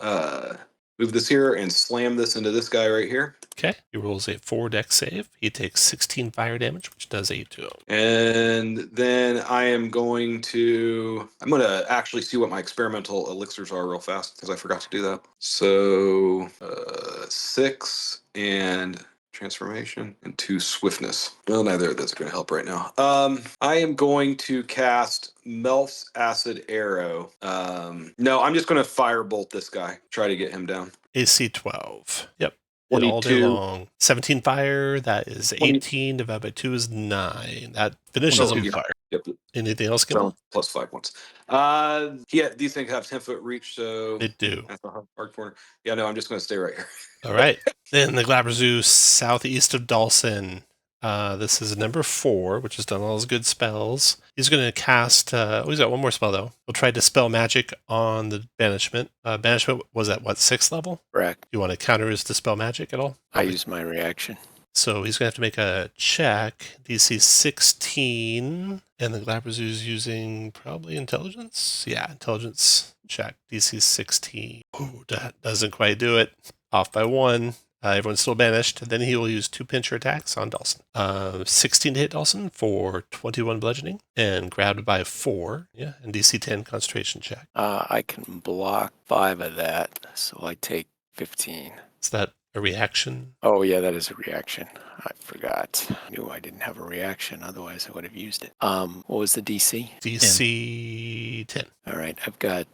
move this here and slam this into this guy right here. Okay. He rolls a 4 dex save. He takes 16 fire damage, which does 8 to him. And then I'm gonna actually see what my experimental elixirs are real fast because I forgot to do that. So 6 and transformation and 2 swiftness. Well, neither of those are going to help right now. I am going to cast Melf's Acid Arrow. No, I'm just going to firebolt this guy. Try to get him down. AC 12. Yep. Hit all day 22. long. 17 fire. That is 18 divided by 2 is 9. That finishes him. Fire. Yep. Anything else, So Gimbal? plus 5 points. These things have 10-foot reach, so They do. that's a hard corner. Yeah, no, I'm just going to stay right here. All right. Then the Glabrezu southeast of Dawson. This is number 4, which has done all his good spells. He's going to cast. He's got one more spell though. He'll try Dispel Magic on the Banishment. Banishment was at what, 6th level? Correct. You want to counter his Dispel Magic at all? I use my reaction. So he's going to have to make a check. DC 16. And the Glabrezu's using probably intelligence? Yeah, intelligence check. DC 16. Oh, that doesn't quite do it. Off by 1. Everyone's still banished. Then he will use 2 pincher attacks on Dawson. 16 to hit Dawson for 21 bludgeoning. And grabbed by 4. Yeah, and DC 10 concentration check. I can block 5 of that, so I take 15. Is that a reaction? Oh, yeah, that is a reaction. I forgot. I knew I didn't have a reaction, otherwise I would have used it. What was the DC? DC 10. All right, I've got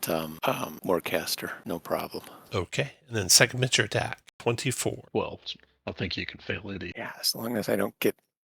Morecaster, no problem. Okay, and then second pincher attack, 24. Well, I think you can fail it. Yeah, as long as I don't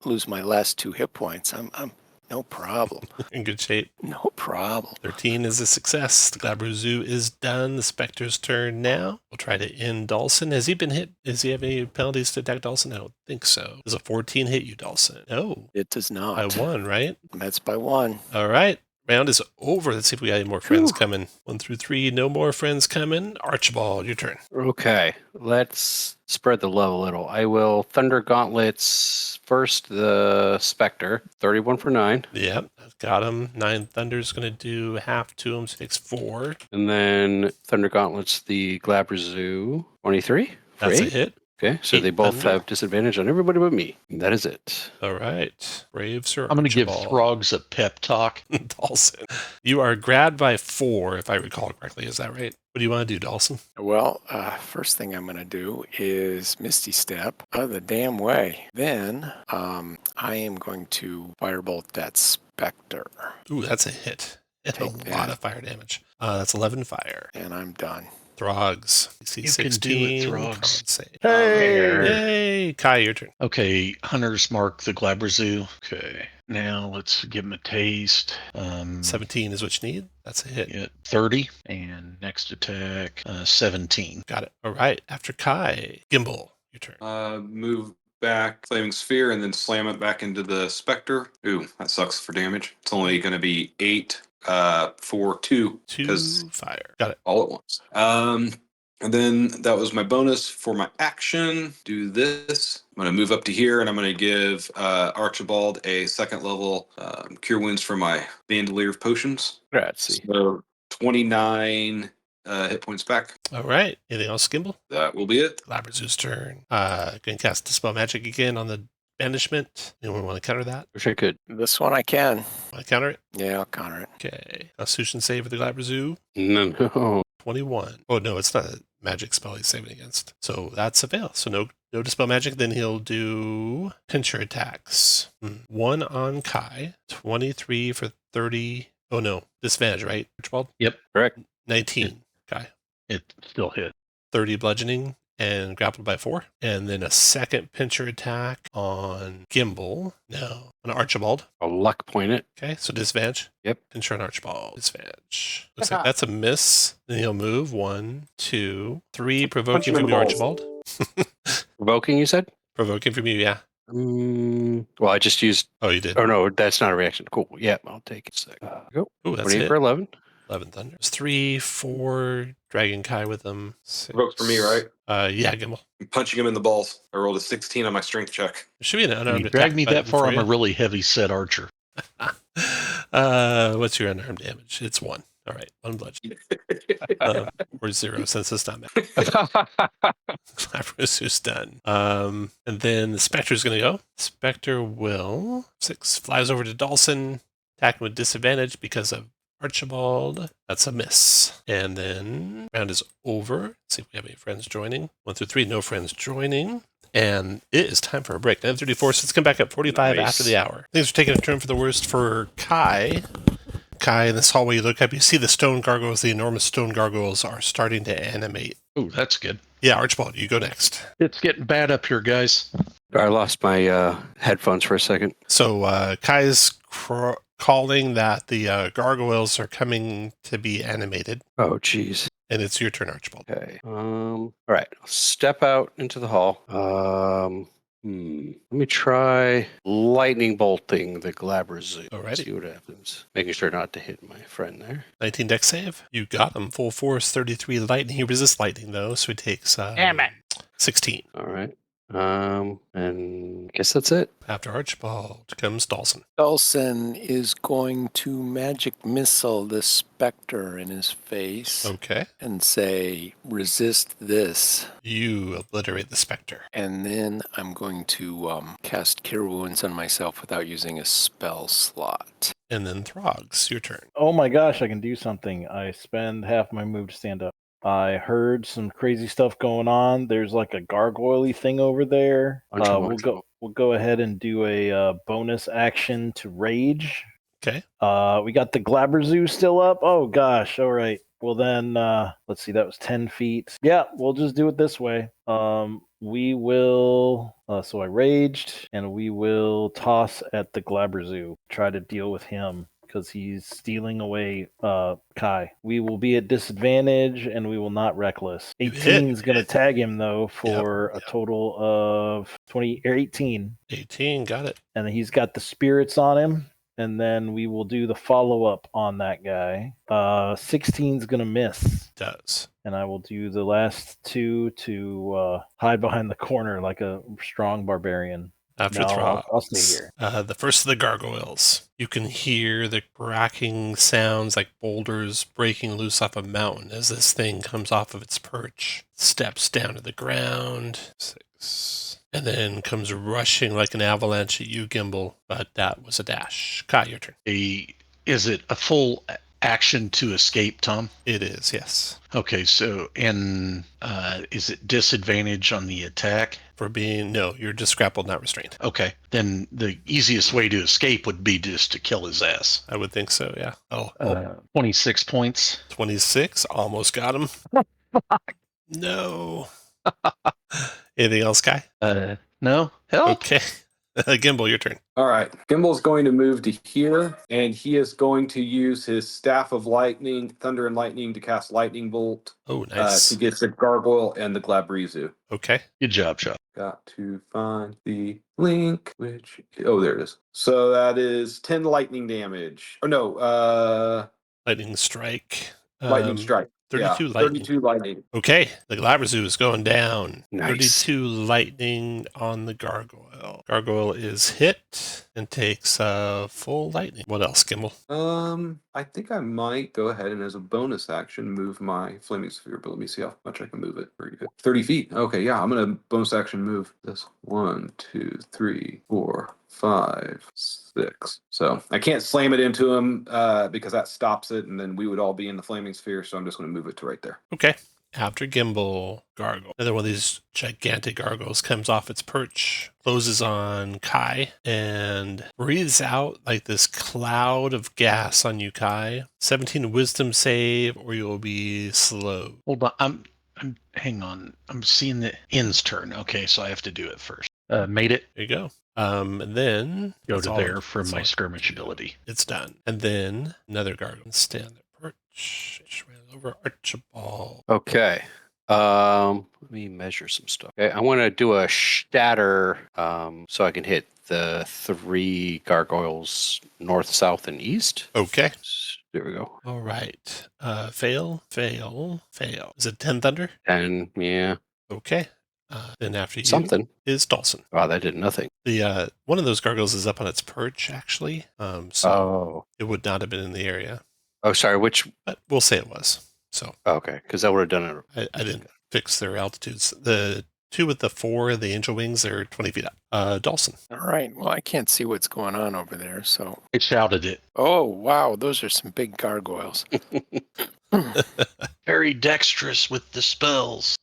lose my last 2 hit points, I'm no problem. In good shape. No problem. 13 is a success. The Glabrezu is done. The Spectre's turn now. We'll try to end Dawson. Has he been hit? Does he have any penalties to attack Dawson? I don't think so. Does a 14 hit you, Dawson? No. It does not. By 1, right? That's by 1. All right. Round is over. Let's see if we got any more friends coming. 1 through 3, no more friends coming. Archibald, your turn. Okay, let's spread the love a little. I will Thunder Gauntlets first, the Spectre, 31 for 9. Yep, I've got him. 9 Thunder's going to do half to him, so he takes 4. And then Thunder Gauntlets, the Glabrezu, 23 for That's 8. a hit. Okay, so 8 they both Thunder. have disadvantage on everybody but me. And that is it. All right. Brave Sir I'm going to give Archibald. Throgs a pep talk. Dawson. You are grabbed by 4, if I recall correctly. Is that right? What do you want to do, Dawson? Well, first thing I'm going to do is Misty Step out of the damn way. Then I am going to Firebolt that Spectre. Ooh, that's a hit. It's a Take lot that. of fire damage. That's 11 fire. And I'm done. Throgs. You DC can do it, 16. Throgs. Con save. Hey! Yay! Kai, your turn. Okay, Hunter's Mark, the Glabrezu. Okay, now let's give him a taste. 17 is what you need. That's a hit. Yeah, 30. And next attack, 17. Got it. All right. After Kai, Gimbal, your turn. Move back Flaming Sphere and then slam it back into the Spectre. Ooh, that sucks for damage. It's only going to be 8 for 2. 2 'cause fire. Got it. all at once. And then that was my bonus for my action. Do this. I'm going to move up to here and I'm going to give Archibald a 2nd level Cure Wounds for my Bandolier of Potions. Grazie. So 29 hit points back. All right. Anything else, Gimbal? That will be it. Labrazu's turn. Going to cast Dispel Magic again on the Banishment. Anyone want to counter that? Wish I could. This one I can. Want to counter it? Yeah, I'll counter it. Okay. Constitution save for the Glabrazu. No. 21. Oh, no, it's not a magic spell he's saving against. So that's a fail. So no Dispel Magic. Then he'll do pincher attacks. 1 on Kai. 23 for 30. Oh, no. Disadvantage, right, Archibald? Yep, correct. 19, Kai. It still hit. 30 bludgeoning and grappled by 4. And then a second pincher attack on Gimbal. No, on Archibald. A luck point it. Okay, so disadvantage. Yep. Pincher on Archibald. Disadvantage. Looks like that's a miss. Then he'll move 1, 2, 3. Provoking from you, Archibald. Provoking, you said? Provoking from you, yeah. Well, I just used. Oh, you did. Oh, no, that's not a reaction. Cool. Yeah, I'll take it. Go. Ooh, that's 28 it. for 11. 11 Thunder. There's 3, 4 Dragon Kai with them. 6. Vote for me, right? Yeah, Gimbal. I'm punching him in the balls. I rolled a 16 on my strength check. There should be an When unarmed you attack drag me that button far, for I'm you. a really heavy set archer. What's your unarmed damage? It's 1. All right, 1 bludgeon. Or 0 since it's not Clapper's done. And then the Spectre's going to go. Spectre will 6 flies over to Dawson, attacking with disadvantage because of Archibald. That's a miss. And then round is over. Let's see if we have any friends joining. 1 through 3, no friends joining. And it is time for a break. 9:34, so let's come back at 45 after the hour. Things are taking a turn for the worst for Kai. Kai, in this hallway you look up, you see the stone gargoyles, the enormous stone gargoyles are starting to animate. Oh, that's good. Yeah, Archibald, you go next. It's getting bad up here, guys. I lost my headphones for a second. So Kai is calling that the gargoyles are coming to be animated. Oh, geez. And it's your turn, Archibald. Okay. All right. I'll step out into the hall. Let me try lightning bolting the Glabra Zoo. Alrighty. See what happens. Making sure not to hit my friend there. 19 dex save. You got him. Full force, 33 lightning. He resists lightning, though, so he takes Damn it. 16. All right. And I guess that's it. After Archibald comes Dawson. Dawson is going to magic missile the specter in his face Okay. and say, resist this. You obliterate the specter. And then I'm going to cast Cure Wounds on myself without using a spell slot. And then Throgs, your turn. Oh my gosh, I can do something. I spend half my move to stand up. I heard some crazy stuff going on. There's like a gargoyle-y thing over there. We'll go ahead and do a bonus action to rage. Okay. We got the Glabra Zoo still up. Oh gosh. All right. Well then, let's see. That was 10 feet. Yeah, we'll just do it this way. We will. So I raged, and we will toss at the Glabra Zoo. Try to deal with him, because he's stealing away Kai. We will be at disadvantage, and we will not reckless. 18 is going to tag him, though, for a total of 20 or 18. 18, got it. And then he's got the spirits on him, and then we will do the follow-up on that guy. 16 is going to miss. Does. And I will do the last 2 to hide behind the corner like a strong barbarian. After No, Throgs. I'll stay here. The first of the gargoyles. You can hear the cracking sounds like boulders breaking loose off a mountain as this thing comes off of its perch, steps down to the ground. 6. And then comes rushing like an avalanche at you, Gimbal. But that was a dash. Kai, your turn. Is it a full action to escape, Tom? It is, yes. Okay, so, and is it disadvantage on the attack? No, you're just grappled, not restrained. Okay, then the easiest way to escape would be just to kill his ass. I would think so, yeah. 26 points. 26, almost got him. No. Anything else, Kai? No? Help? Okay. Gimbal, your turn. All right. Gimbal's going to move to here, and he is going to use his Staff of Lightning, Thunder and Lightning, to cast Lightning Bolt. Oh, nice. To get the Gargoyle and the Glabra Zoo. Okay. Good job, Chuck. Got to find the link, which... Oh, there it is. So that is 10 lightning damage. Oh, no. Lightning strike. Lightning strike. 32 yeah, lightning. 32 lightning. Okay, the Glabra Zoo is going down. Nice. 32 lightning on the gargoyle. Gargoyle is hit and takes full lightning. What else, Gimbal? I think I might go ahead and as a bonus action move my flaming sphere, but let me see how much I can move it. Very good. 30 feet. Okay, yeah, I'm gonna bonus action move this. 1, 2, 3, 4, 5, 6. So I can't slam it into him because that stops it, and then we would all be in the flaming sphere. So I'm just gonna move it to right there. Okay. After Gimbal, Gargoyle. Another one of these gigantic gargoyles comes off its perch, closes on Kai, and breathes out like this cloud of gas on you, Kai. 17 wisdom save, or you'll be slow. Hold on. I'm hang on. I'm seeing the In's turn. Okay, so I have to do it first. Made it. There you go. And then Go to there for my skirmish ability. It's done. And then another gargoyle. Stand at perch. Ran over Archibald. Okay. Let me measure some stuff. Okay, I want to do a shatter so I can hit the 3 gargoyles north, south, and east. Okay. There we go. All right. Fail. Is it 10 thunder? 10, yeah. Okay. Then after you Something. is Dawson. Wow, that did nothing. The one of those gargoyles is up on its perch, actually. So it would not have been in the area. Oh, sorry. Which? But we'll say it was. So Okay, because that would have done it. I didn't fix their altitudes. The two with the 4, the angel wings, they're 20 feet up. Dawson. All right. Well, I can't see what's going on over there. So. I shouted it. Oh, wow. Those are some big gargoyles. Very dexterous with the spells.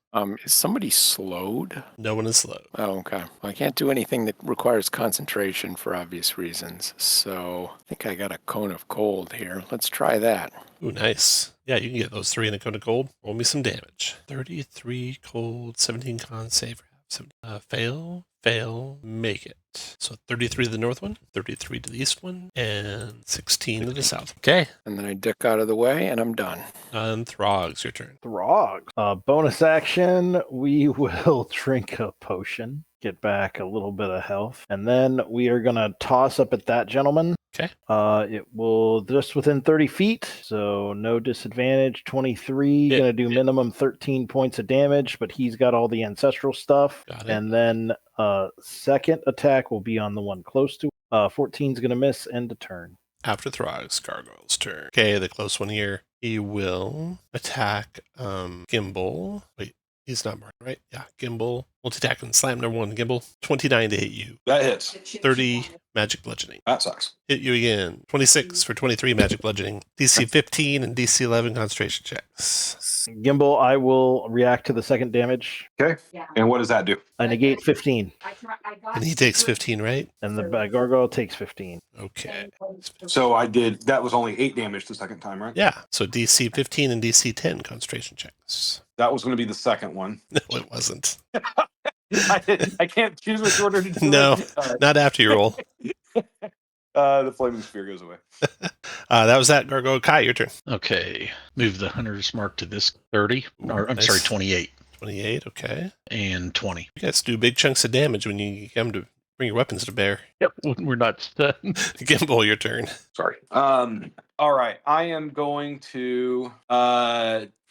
Is somebody slowed? No one is slow. Oh, okay. Well, I can't do anything that requires concentration for obvious reasons. So I think I got a cone of cold here. Let's try that. Ooh, nice. Yeah, you can get those 3 in a cone of cold. Roll me some damage. 33 cold, 17 con save. Fail, make it. So 33 to the north one, 33 to the east one, and 16 to the south. Okay. And then I duck out of the way, and I'm done. And Throgs, your turn. Throg. Bonus action, we will drink a potion, get back a little bit of health, and then we are going to toss up at that gentleman. Okay. It will just within 30 feet, so no disadvantage. 23, going to do minimum 13 points of damage, but he's got all the ancestral stuff. Got it. And then second attack will be on the one close to 14 is going to miss, end of turn. After Throg's Gargoyle's turn. Okay, the close one here. He will attack Gimbal. Wait, he's not marked, right? Yeah, Gimbal. Multi-attack and slam number 1, Gimbal. 29 to hit you. That hits. 30 magic bludgeoning. That sucks. Hit you again. 26 for 23 magic bludgeoning. DC 15 and DC 11 concentration checks. Gimbal, I will react to the second damage. Okay. And what does that do? I negate 15. And he takes 15, right? And the gargoyle takes 15. Okay. So that was only 8 damage the second time, right? Yeah, so DC 15 and DC 10 concentration checks. That was going to be the second one. No, it wasn't. I can't choose which order to do No, it. not after you roll. The flaming spear goes away. That was that, Gargoyle. Kai, your turn. Okay. Move the hunter's mark to this 30. Or, I'm Nice. sorry, 28 28, okay. and 20. You guys do big chunks of damage when you come to bring your weapons to bear. Yep. We're not stunned. Gimbal, your turn. Sorry. All right. I am going to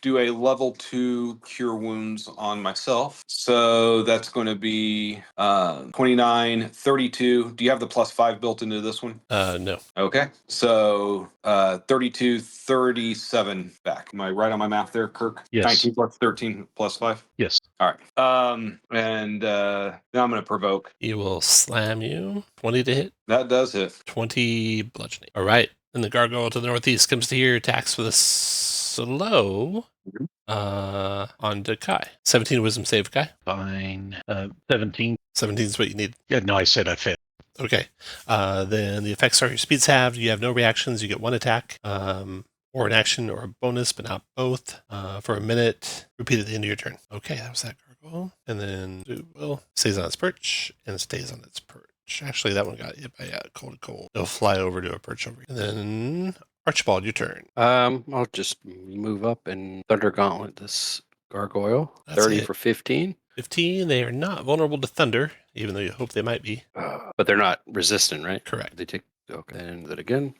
do a level 2 cure wounds on myself. So that's going to be 29, 32. Do you have the +5 built into this one? No. Okay. So 32, 37 back. Am I right on my math there, Kirk? Yes. 19 plus 13 plus 5. Yes. All right. And now I'm going to provoke. He will slam you. 20 to hit. That does hit. 20 bludgeoning. All right. And the gargoyle to the northeast comes to here, attacks with a slow on to Kai. 17 wisdom save, Kai. Fine. 17. 17 is what you need. Yeah, no, I said I failed. Okay. Then the effects are your speed's halved. You have no reactions. You get 1 attack, or an action or a bonus, but not both, for a minute. Repeat at the end of your turn. Okay, that was that gargoyle. And then it will stays on its perch and stays on its perch. Actually, that one got hit by a cold. It'll fly over to a perch over. And then Archibald, your turn. I'll just move up and Thunder Gauntlet this gargoyle. That's 30 it. for 15. 15. They are not vulnerable to thunder, even though you hope they might be. But they're not resistant, right? Correct. They take. Okay. And that again.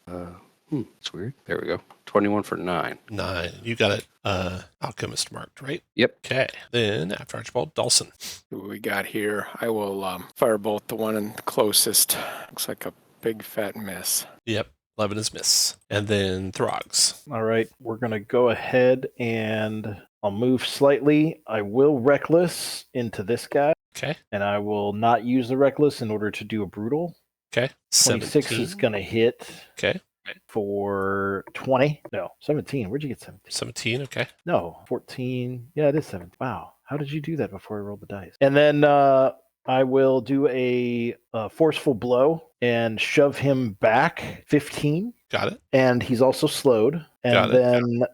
It's weird. There we go. 21 for 9. 9. You got it. Alchemist marked, right? Yep. Okay. Then after Archibald, Dawson. What we got here? I will firebolt the one closest. Looks like a big fat miss. Yep. 11 is miss. And then Throgs. All right, we're going to go ahead and I'll move slightly. I will Reckless into this guy, Okay. and I will not use the Reckless in order to do a Brutal. Okay. 26 is going to hit Okay. for 20. No, 17. Where'd you get 17? 17. Okay. No, 14. Yeah, it is 17. Wow. How did you do that before I rolled the dice? And then I will do a forceful blow and shove him back 15. Got it. And he's also slowed. And Got it. then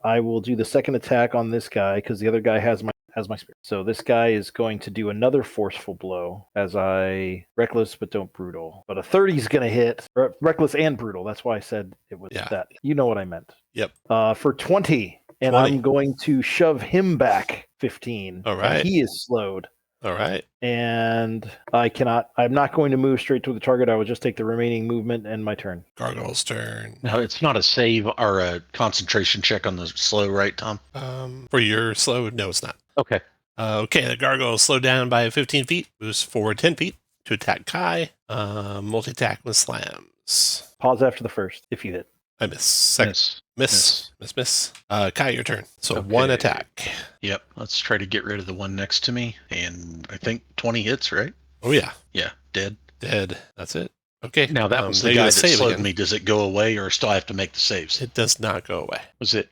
I will do the second attack on this guy because the other guy has my spirit. So this guy is going to do another forceful blow as I Reckless but don't Brutal. But a 30 is going to hit Reckless and Brutal. That's why I said it was that. You know what I meant. Yep. For 20. And 20. I'm going to shove him back 15. All right. And he is slowed. All right. And I'm not going to move straight to the target. I will just take the remaining movement and my turn. Gargoyle's turn. Now, it's not a save or a concentration check on the slow, right, Tom? For your slow, no, it's not. Okay. Okay, the gargoyle slowed down by 15 feet, moves forward 10 feet to attack Kai. Multi-attack with slams. Pause after the first, if you hit. I miss. Second. Miss. Kai, your turn. So Okay. one attack. Yep. Let's try to get rid of the one next to me. And I think 20 hits, right? Oh, yeah. Yeah, dead. That's it. Okay. Now, that was now the you guy gotta that save slowed again. me. Does it go away or still have to make the saves? It does not go away. Was it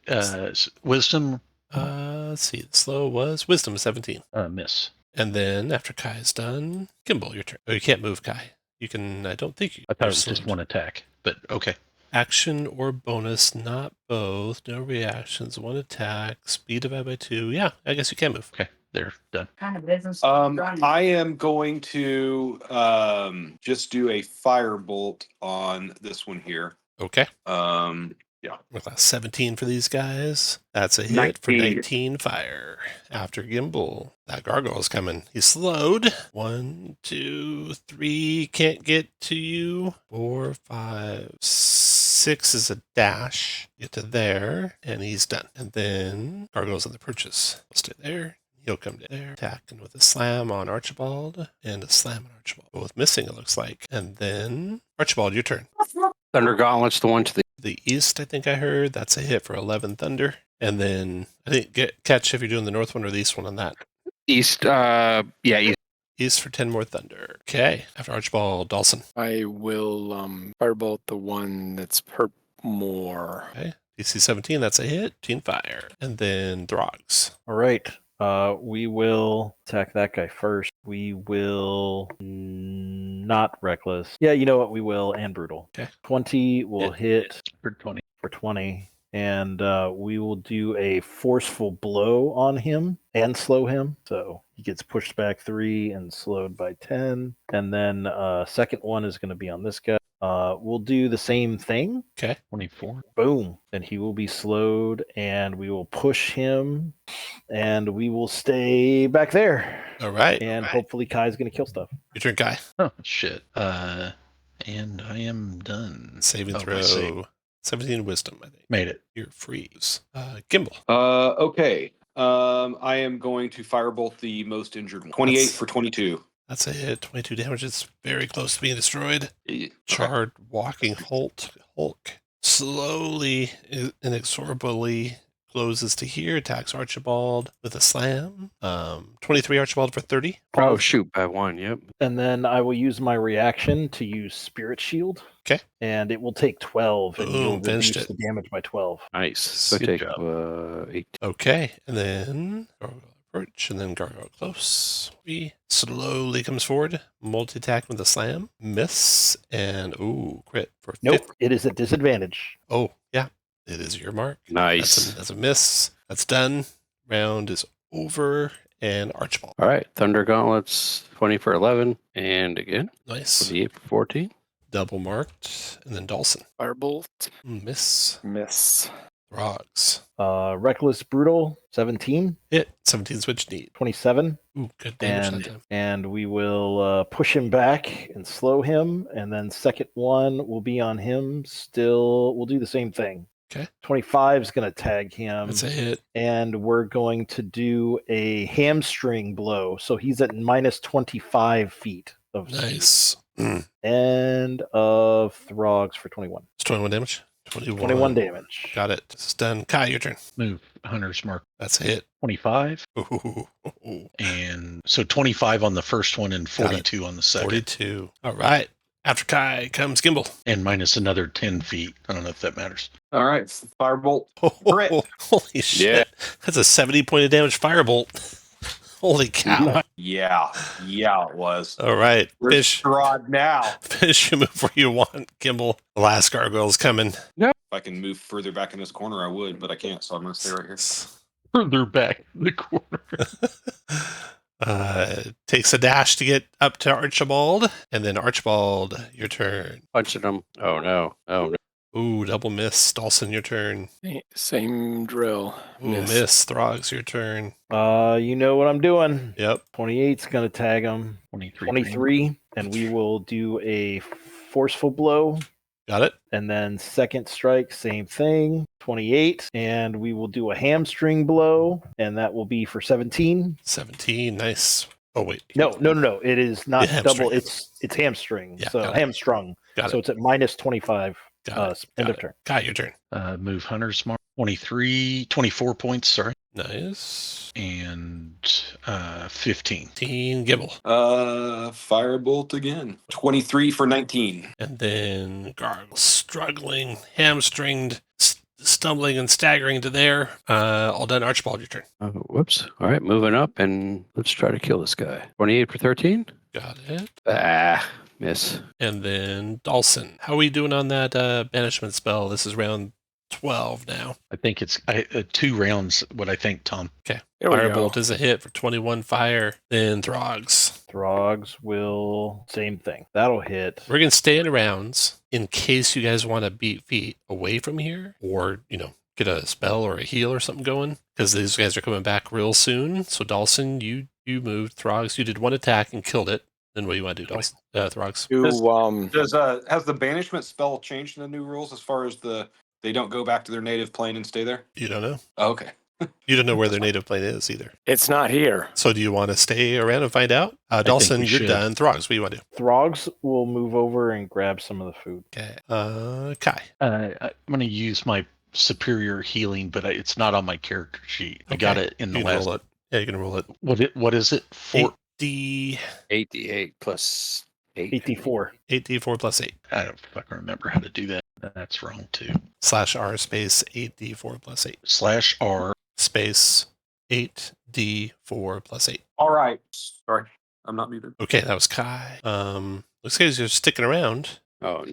wisdom? Let's see. The slow was wisdom 17. Miss. And then after Kai is done, Gimbal, your turn. Oh, you can't move, Kai. You can, I don't think you. I thought it was slowed. just one attack, but okay. Action or bonus, not both. No reactions, one attack. Speed divided by 2. Yeah, I guess you can move. Okay, they're done. I am going to just do a firebolt on this one here. Okay. Yeah. With a 17 for these guys. That's a hit for 19 fire. After Gimbal, that gargoyle's coming. He's slowed. 1, 2, 3 can't get to you. 4, 5, 6 is a dash. Get to there, and he's done. And then gargoyle's on the purchase. We'll stay there. He'll come to there, attacking with a slam on Archibald and a slam on Archibald. Both missing, it looks like. And then Archibald, your turn. Thunder Gauntlet's the one to the east, I think I heard. That's a hit for 11 thunder. And then I didn't catch if you're doing the north one or the east one on that. east. Yeah, east. East for 10 more thunder. Okay. After Archibald, Dawson. I will firebolt the one that's more. Okay. DC 17, that's a hit. Team fire. And then Throgs. All right. We will attack that guy first. We will not reckless. Yeah, you know what? We will and brutal. Okay. 20 will hit For 20. for 20. And we will do a forceful blow on him and slow him. So he gets pushed back 3 and slowed by 10. And then second one is going to be on this guy. We'll do the same thing. Okay. 24. Boom. Then he will be slowed and we will push him and we will stay back there. All right. And hopefully Kai's going to kill stuff. Your turn, Kai. Oh, shit. And I am done. Saving throw. Save. 17 wisdom, I think. Made it. You're freeze. Gimbal. Okay. I am going to firebolt the most injured one. 28 for 22. That's a hit. 22 damage. It's very close to being destroyed. Okay. Charred walking Hulk slowly, inexorably closes to here, attacks Archibald with a slam. 23 Archibald for 30. Oh, shoot, by 1, yep. And then I will use my reaction to use Spirit Shield. Okay. And it will take 12 and you'll finished reduce it. the damage by 12. Nice. So Good take job. 8. Okay, and then Gargoyle approach, and then Gargoyle close. He slowly comes forward, multi-attack with a slam, miss, and crit for 50. Nope, it is at disadvantage. Oh, yeah, it is your mark. Nice. That's a miss. That's done. Round is over, and Archibald. All right. Thunder Gauntlets, 20 for 11. And again, Nice. 28 for 14. Double marked, and then Dawson. Firebolt. Miss. Miss. Rocks. Reckless Brutal, 17. Hit. 17 switch need. 27. Ooh, good damage that time. And we will push him back and slow him. And then second one will be on him. Still, we'll do the same thing. Okay. 25 is going to tag him. That's a hit. And we're going to do a hamstring blow. So he's at minus 25 feet of speed. Nice. And of Throgs for 21. It's 21 damage. 21 damage. Got it. This is done. Kai, your turn. Move Hunter's Mark. That's a hit. 25. Ooh. And so 25 on the first one and 42 on the second. 42. All right. After Kai comes Gimbal. And minus another 10 feet. I don't know if that matters. All right. Firebolt. Holy shit. Yeah. That's a 70 point of damage firebolt. Holy cow. Yeah, it was. All right. We're Fish. Strahd now. Fish, you move where you want. Gimbal. The last gargoyle's coming. If I can move further back in this corner, I would, but I can't, so I'm going to stay right here. Further back in the corner. Takes a dash to get up to Archibald. And then Archibald, your turn. Punching him. Oh, no. Oh, no. Ooh, double miss. Dawson, your turn. Same drill. Ooh, miss. Throgs, your turn. You know what I'm doing. Yep. 28's going to tag him. 23, and we will do a forceful blow. Got it. And then second strike, same thing, 28, and we will do a hamstring blow, and that will be for 17. 17, nice. Oh, wait. No. It is not Yeah, double. hamstring. It's hamstring. Yeah, so got it. hamstrung. Got So it. it's at minus 25. End of turn. Got your turn. Move Hunter's Mark. 24 points, sorry. Nice. And 15. 15, Gibble. Firebolt again. 23 for 19. And then Gargoyle, struggling, hamstringed, stumbling and staggering to there. All done. Archibald, your turn. Whoops. All right, moving up, and let's try to kill this guy. 28 for 13. Got it. Miss. And then Dawson. How are we doing on that banishment spell? This is round 12 now. I think it's 2 rounds, what I think, Tom. Okay. There we Firebolt go. is a hit for 21 fire. Then Throgs. Throgs will, same thing. That'll hit. We're going to stay in rounds in case you guys want to beat feet away from here or, get a spell or a heal or something going because these guys are coming back real soon. So Dawson, you moved. Throgs, you did 1 attack and killed it. Then what do you want to do, Dawson? Throgs? Has the banishment spell changed in the new rules as far as they don't go back to their native plane and stay there? You don't know? Oh, okay. You don't know where their native plane is either. It's not here. So do you want to stay around and find out? Dawson, we you're should. done. Throgs, what do you want to do? Throgs will move over and grab some of the food. Okay. Kai. I'm going to use my superior healing, but it's not on my character sheet. I got it in the You can last. roll it. Yeah, you can roll it. What is it? 8D. 8d8 plus 8. 84. 8D4 plus 8. I don't fucking remember how to do that. That's wrong too. /R space 8D4 plus 8. /R. Space 8D4 plus 8. All right. Sorry. I'm not muted. Okay, that was Kai. Looks like you're sticking around. Oh,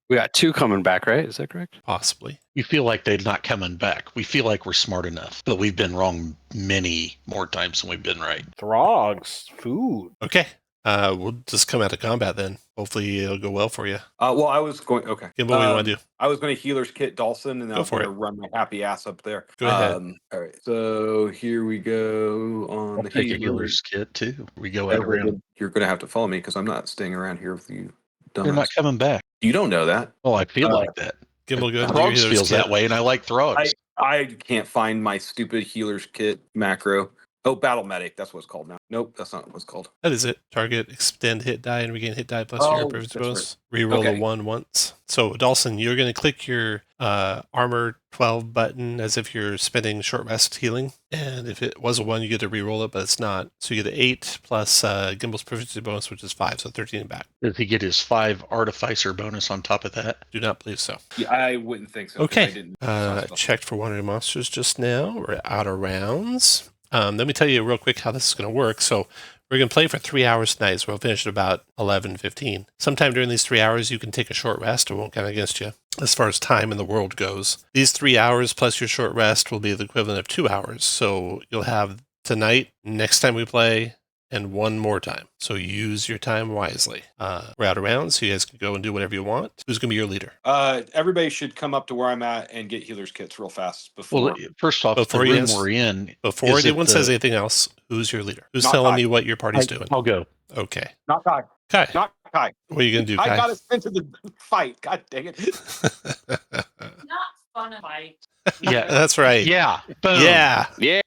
we got 2 coming back, right? Is that correct? Possibly. We feel like they're not coming back. We feel like we're smart enough, but we've been wrong many more times than we've been right. Throgs, food. Okay. We'll just come out of combat then. Hopefully it'll go well for you. Well, I was going. Okay. Gimble, what do you want to do? I was going to healer's kit Dawson, and I Go was for going to run my happy ass up there. Go ahead. All right. So here we go on I'll the take a healer's kit too. We go out around. You're going to have to follow me because I'm not staying around here with you. They're not coming back. You don't know that. Oh, I feel like that. Gimble, go ahead and do your Throgs healer's feels kit. that way, and I like Throgs. I can't find my stupid healer's kit macro. Oh, battle medic. That's what it's called now. Nope, that's not what it's called. That is it. Target, extend hit die, and regain hit die plus Oh, your perfect that's bonus. Reroll Okay. a 1 once. So, Dawson, you're going to click your armor 12 button as if you're spending short rest healing. And if it was a 1, you get to reroll it, but it's not. So you get an 8 plus Gimble's proficiency bonus, which is 5, so 13 and back. Does he get his 5 artificer bonus on top of that? Do not believe so. Yeah, I wouldn't think so. 'cause I Okay. didn't Checked for one of your monsters just now. We're out of rounds. Let me tell you real quick how this is going to work. So we're going to play for 3 hours tonight, so we'll finish at about 11:15. Sometime during these 3 hours, you can take a short rest. It won't count against you as far as time in the world goes. These 3 hours plus your short rest will be the equivalent of 2 hours. So you'll have tonight, next time we play, and 1 more time. So use your time wisely. We're out of rounds, so you guys can go and do whatever you want. Who's going to be your leader? Everybody should come up to where I'm at and get healer's kits real fast before. Well, first off, Before the you room ask- we're in. Before is it anyone says anything else, who's your leader? Who's Not telling Kai. me what your party's doing? I'll go. Okay. Not Kai. Kai, Not Kai. what are you going to do, I Kai? got us into the fight. God dang it. Not fun to fight. Yeah. That's right. Yeah. Boom. Yeah, Yeah.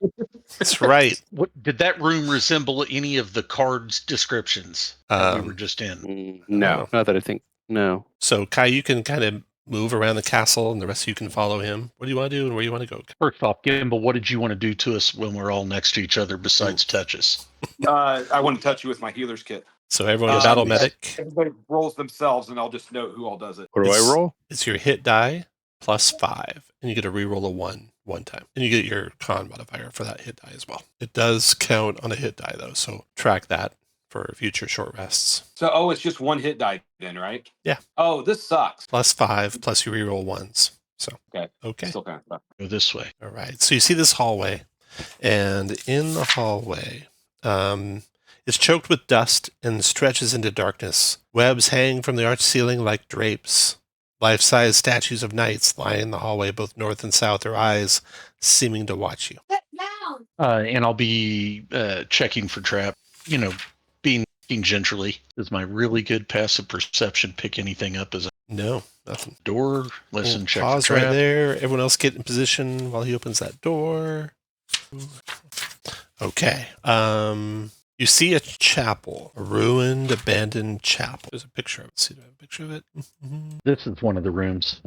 that's right. What did that room resemble any of the cards descriptions that we were just in? No, not that I think. No. So, Kai, you can kind of move around the castle, and the rest of you can follow him. What do you want to do, and where do you want to go? First off, Gimbal, what did you want to do to us when we're all next to each other besides touch us? I want to touch you with my healer's kit. So, everyone, a battle yeah. medic. Everybody rolls themselves, and I'll just note who all does it. What do I It's- roll? It's your hit die plus 5, and you get to reroll a 1 time. And you get your con modifier for that hit die as well. It does count on a hit die, though, so track that for future short rests. So, it's just 1 hit die then, right? Yeah. Oh, this sucks. Plus 5, plus you reroll 1s. So, okay. Still kind of sucks. Go this way. All right. So you see this hallway, and in the hallway, it's choked with dust and stretches into darkness. Webs hang from the arched ceiling like drapes. Life-size statues of knights lying in the hallway, both north and south, their eyes seeming to watch you. And I'll be checking for trap. Being gingerly. Does my really good passive perception pick anything up as a No, nothing. door? Listen, check for Pause trap. right there. Everyone else get in position while he opens that door. Okay. You see a chapel, a ruined, abandoned chapel. There's a picture of it. See, do I have a picture of it? This is one of the rooms.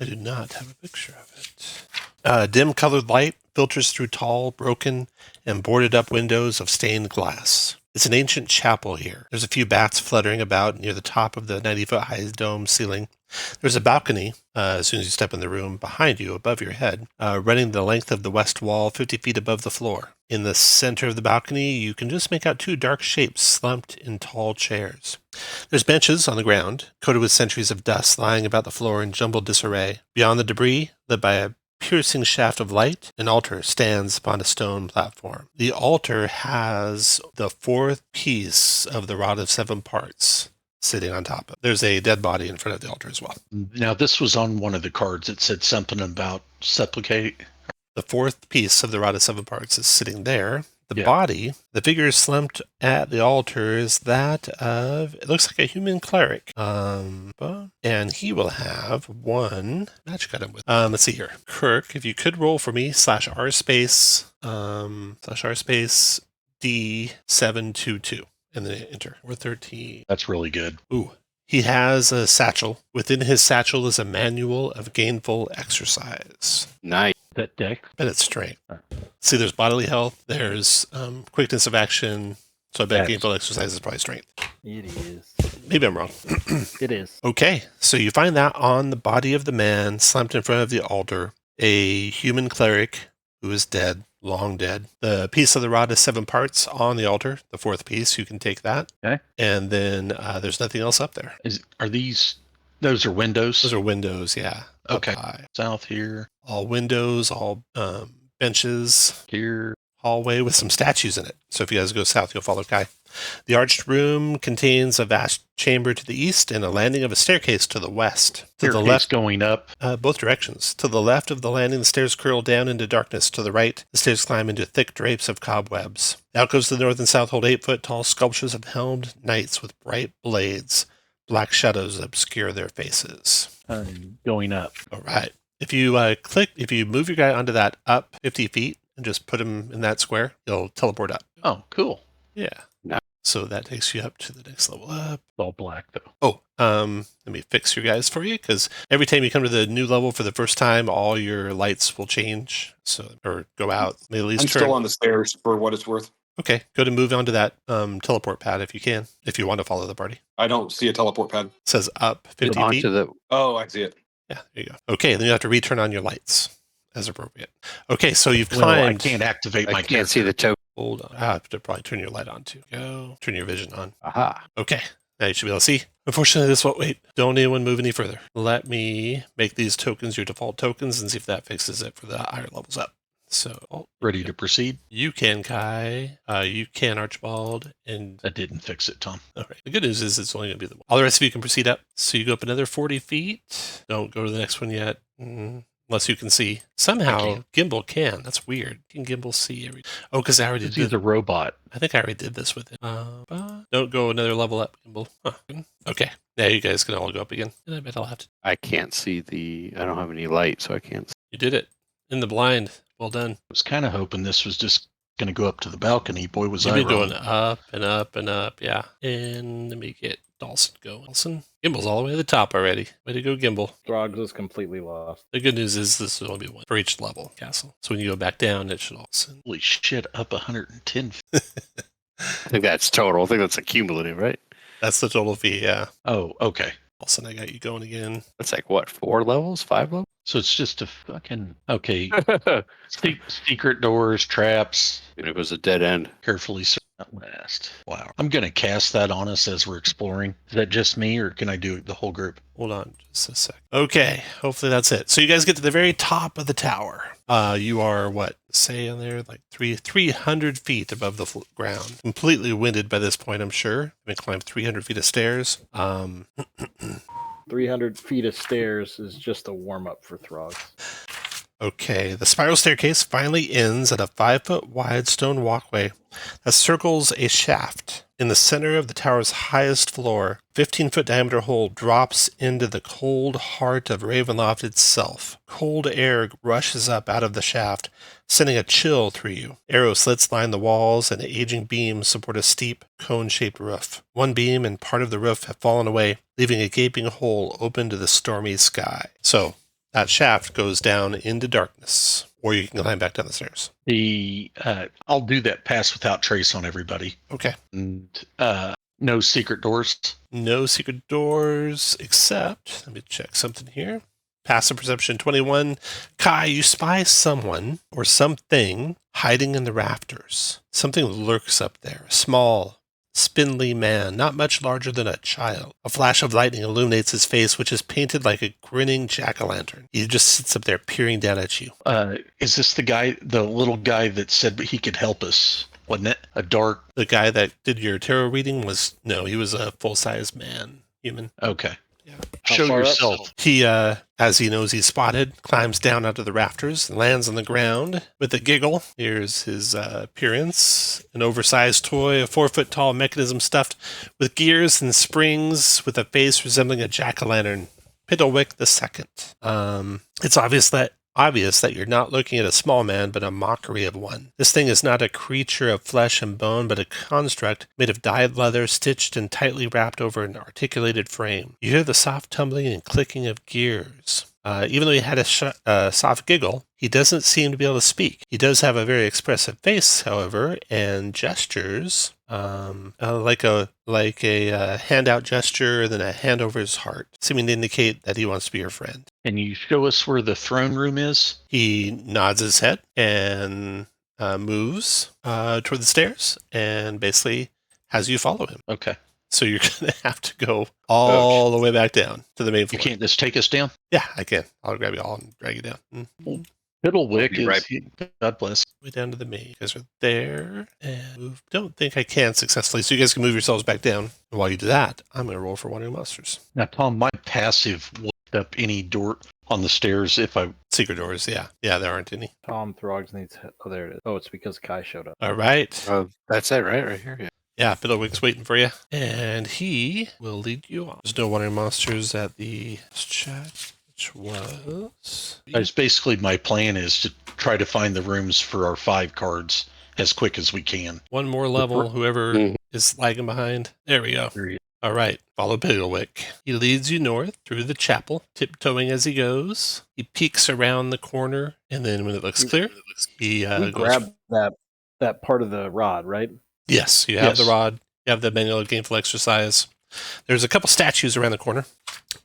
I do not have a picture of it. Dim colored light filters through tall, broken, and boarded up windows of stained glass. It's an ancient chapel here. There's a few bats fluttering about near the top of the 90-foot high dome ceiling. There's a balcony, as soon as you step in the room, behind you, above your head, running the length of the west wall, 50 feet above the floor. In the center of the balcony, you can just make out two dark shapes slumped in tall chairs. There's benches on the ground, coated with centuries of dust, lying about the floor in jumbled disarray. Beyond the debris, lit by a piercing shaft of light, an altar stands upon a stone platform. The altar has the fourth piece of the rod of 7 parts sitting on top of it. There's a dead body in front of the altar as well. Now, this was on one of the cards. It said something about supplicate. The fourth piece of the rod of 7 parts is sitting there. The body, the figure slumped at the altar is that of, it looks like a human cleric. And he will have one magic item with. Let's see here. Kirk, if you could roll for me, /R space, /R space D722. And then enter. Or 13. That's really good. Ooh. He has a satchel. Within his satchel is a manual of gainful exercise. Nice. That deck. Bet it's strength. See, there's bodily health. There's quickness of action. So I bet gainful exercise is probably strength. It is. Maybe I'm wrong. It is. Okay, so you find that on the body of the man slumped in front of the altar, a human cleric who is dead, long dead. The piece of the rod is 7 parts on the altar. The fourth piece, you can take that. Okay. And then there's nothing else up there. Those are windows? Those are windows, yeah. Okay. South here. All windows, all benches. Here. Hallway with some statues in it. So if you guys go south, you'll follow Kai. The arched room contains a vast chamber to the east and a landing of a staircase to the west. To the left, going up. Both directions. To the left of the landing, the stairs curl down into darkness. To the right, the stairs climb into thick drapes of cobwebs. The alcoves to the north and south hold 8-foot-tall sculptures of helmed knights with bright blades. Black shadows obscure their faces. Going up. All right. If you move your guy onto that up 50 feet and just put him in that square, he'll teleport up. Oh, cool. Yeah. So that takes you up to the next level up. It's all black, though. Oh, let me fix your guys for you, because every time you come to the new level for the first time, all your lights will change, or go out. I'm still on the stairs for what it's worth. Okay, go to move on to that teleport pad if you can, if you want to follow the party. I don't see a teleport pad. It says up 50 feet. Oh, I see it. Yeah, there you go. Okay, then you have to return on your lights as appropriate. Okay, so you've climbed. I can't activate my I can't see the token. Hold on. I have to probably turn your light on too. Go. Turn your vision on. Aha. Okay. Now you should be able to see. Unfortunately, this won't wait. Don't anyone move any further. Let me make these tokens your default tokens and see if that fixes it for the higher levels up. So, ready to proceed? You can, Kai. You can, Archibald. And that didn't fix it, Tom. All right. The good news is it's only going to be the one. All the rest of you can proceed up. So you go up another 40 feet. Don't go to the next one yet. Unless you can see. Somehow, Gimbal can. That's weird. Can Gimbal see everything? Oh, because I already did. He's a robot. I think I already did this with him. Don't go another level up, Gimbal. Okay. Now you guys can all go up again. And I bet I'll have to. I can't see I don't have any light, so I can't see. You did it. In the blind. Well done. I was kind of hoping this was just going to go up to the balcony. Boy, was You've I been wrong. going up and up and up. Yeah. And let me get Dawson going. Dawson. Gimbal's all the way to the top already. Way to go, Gimbal. Strahd is completely lost. The good news is this will only be one for each level castle. So when you go back down, it should also. Holy shit, up 110. I think that's total. I think that's a cumulative, right? That's the total fee, yeah. Oh, okay. All of a sudden, I got you going again. That's like, what, 4 levels? 5 levels? So it's just a fucking... Okay. Secret doors, traps. And it was a dead end. Carefully at last. Wow. I'm going to cast that on us as we're exploring. Is that just me, or can I do the whole group? Hold on just a sec. Okay, hopefully that's it. So you guys get to the very top of the tower. You are, what, say on there, like 300 feet above the ground. Completely winded by this point, I'm sure. I've been climbed 300 feet of stairs. 300 feet of stairs is just a warm-up for Throgs. Okay, the spiral staircase finally ends at a 5-foot wide stone walkway that circles a shaft. In the center of the tower's highest floor, 15-foot diameter hole drops into the cold heart of Ravenloft itself. Cold air rushes up out of the shaft, sending a chill through you. Arrow slits line the walls, and aging beams support a steep, cone-shaped roof. One beam and part of the roof have fallen away, leaving a gaping hole open to the stormy sky. So, that shaft goes down into darkness, or you can climb back down the stairs. I'll do that pass without trace on everybody. Okay. And no secret doors. No secret doors, except, let me check something here. Passive perception 21. Kai, you spy someone or something hiding in the rafters. Something lurks up there. Small, spindly man, not much larger than a child. A flash of lightning illuminates his face, which is painted like a grinning jack-o'-lantern. He just sits up there peering down at you. Is this the little guy that said he could help us? Wasn't it? The guy that did your tarot reading he was a full-size man, human. Okay. Yeah. Show yourself. He, as he knows he's spotted, climbs down onto the rafters and lands on the ground with a giggle. Here's his appearance. An oversized toy, a 4-foot-tall mechanism stuffed with gears and springs with a face resembling a jack-o'-lantern. Piddlewick II. It's obvious that you're not looking at a small man, but a mockery of one. This thing is not a creature of flesh and bone, but a construct made of dyed leather, stitched and tightly wrapped over an articulated frame. You hear the soft tumbling and clicking of gears. Even though he had a soft giggle, he doesn't seem to be able to speak. He does have a very expressive face, however, and gestures like a handout gesture, then a hand over his heart, seeming to indicate that he wants to be your friend. Can you show us where the throne room is? He nods his head and moves toward the stairs and basically has you follow him. Okay. So you're going to have to go all the way back down to the main floor. You can't just take us down? Yeah, I can. I'll grab you all and drag you down. Mm-hmm. Piddlewick is God bless. Way down to the main. You guys are there and move. Don't think I can successfully, so you guys can move yourselves back down. And while you do that, I'm going to roll for one of your monsters. Now, Tom, my passive looked up any door on the stairs if I... Secret doors, yeah. Yeah, there aren't any. Tom Throgs needs... Oh, there it is. Oh, it's because Kai showed up. All right. That's it, right here. Yeah. Yeah, Piddlewick's waiting for you. And he will lead you on. There's no one of your monsters at the chat, which was... Basically, my plan is to try to find the rooms for our 5 cards as quick as we can. One more level, whoever is lagging behind. There we go. All right, follow Piddlewick. He leads you north through the chapel, tiptoeing as he goes. He peeks around the corner, and then when it looks clear, he goes... grab that part of the rod, right? Yes, you have the rod. You have the manual of gainful exercise. There's a couple statues around the corner.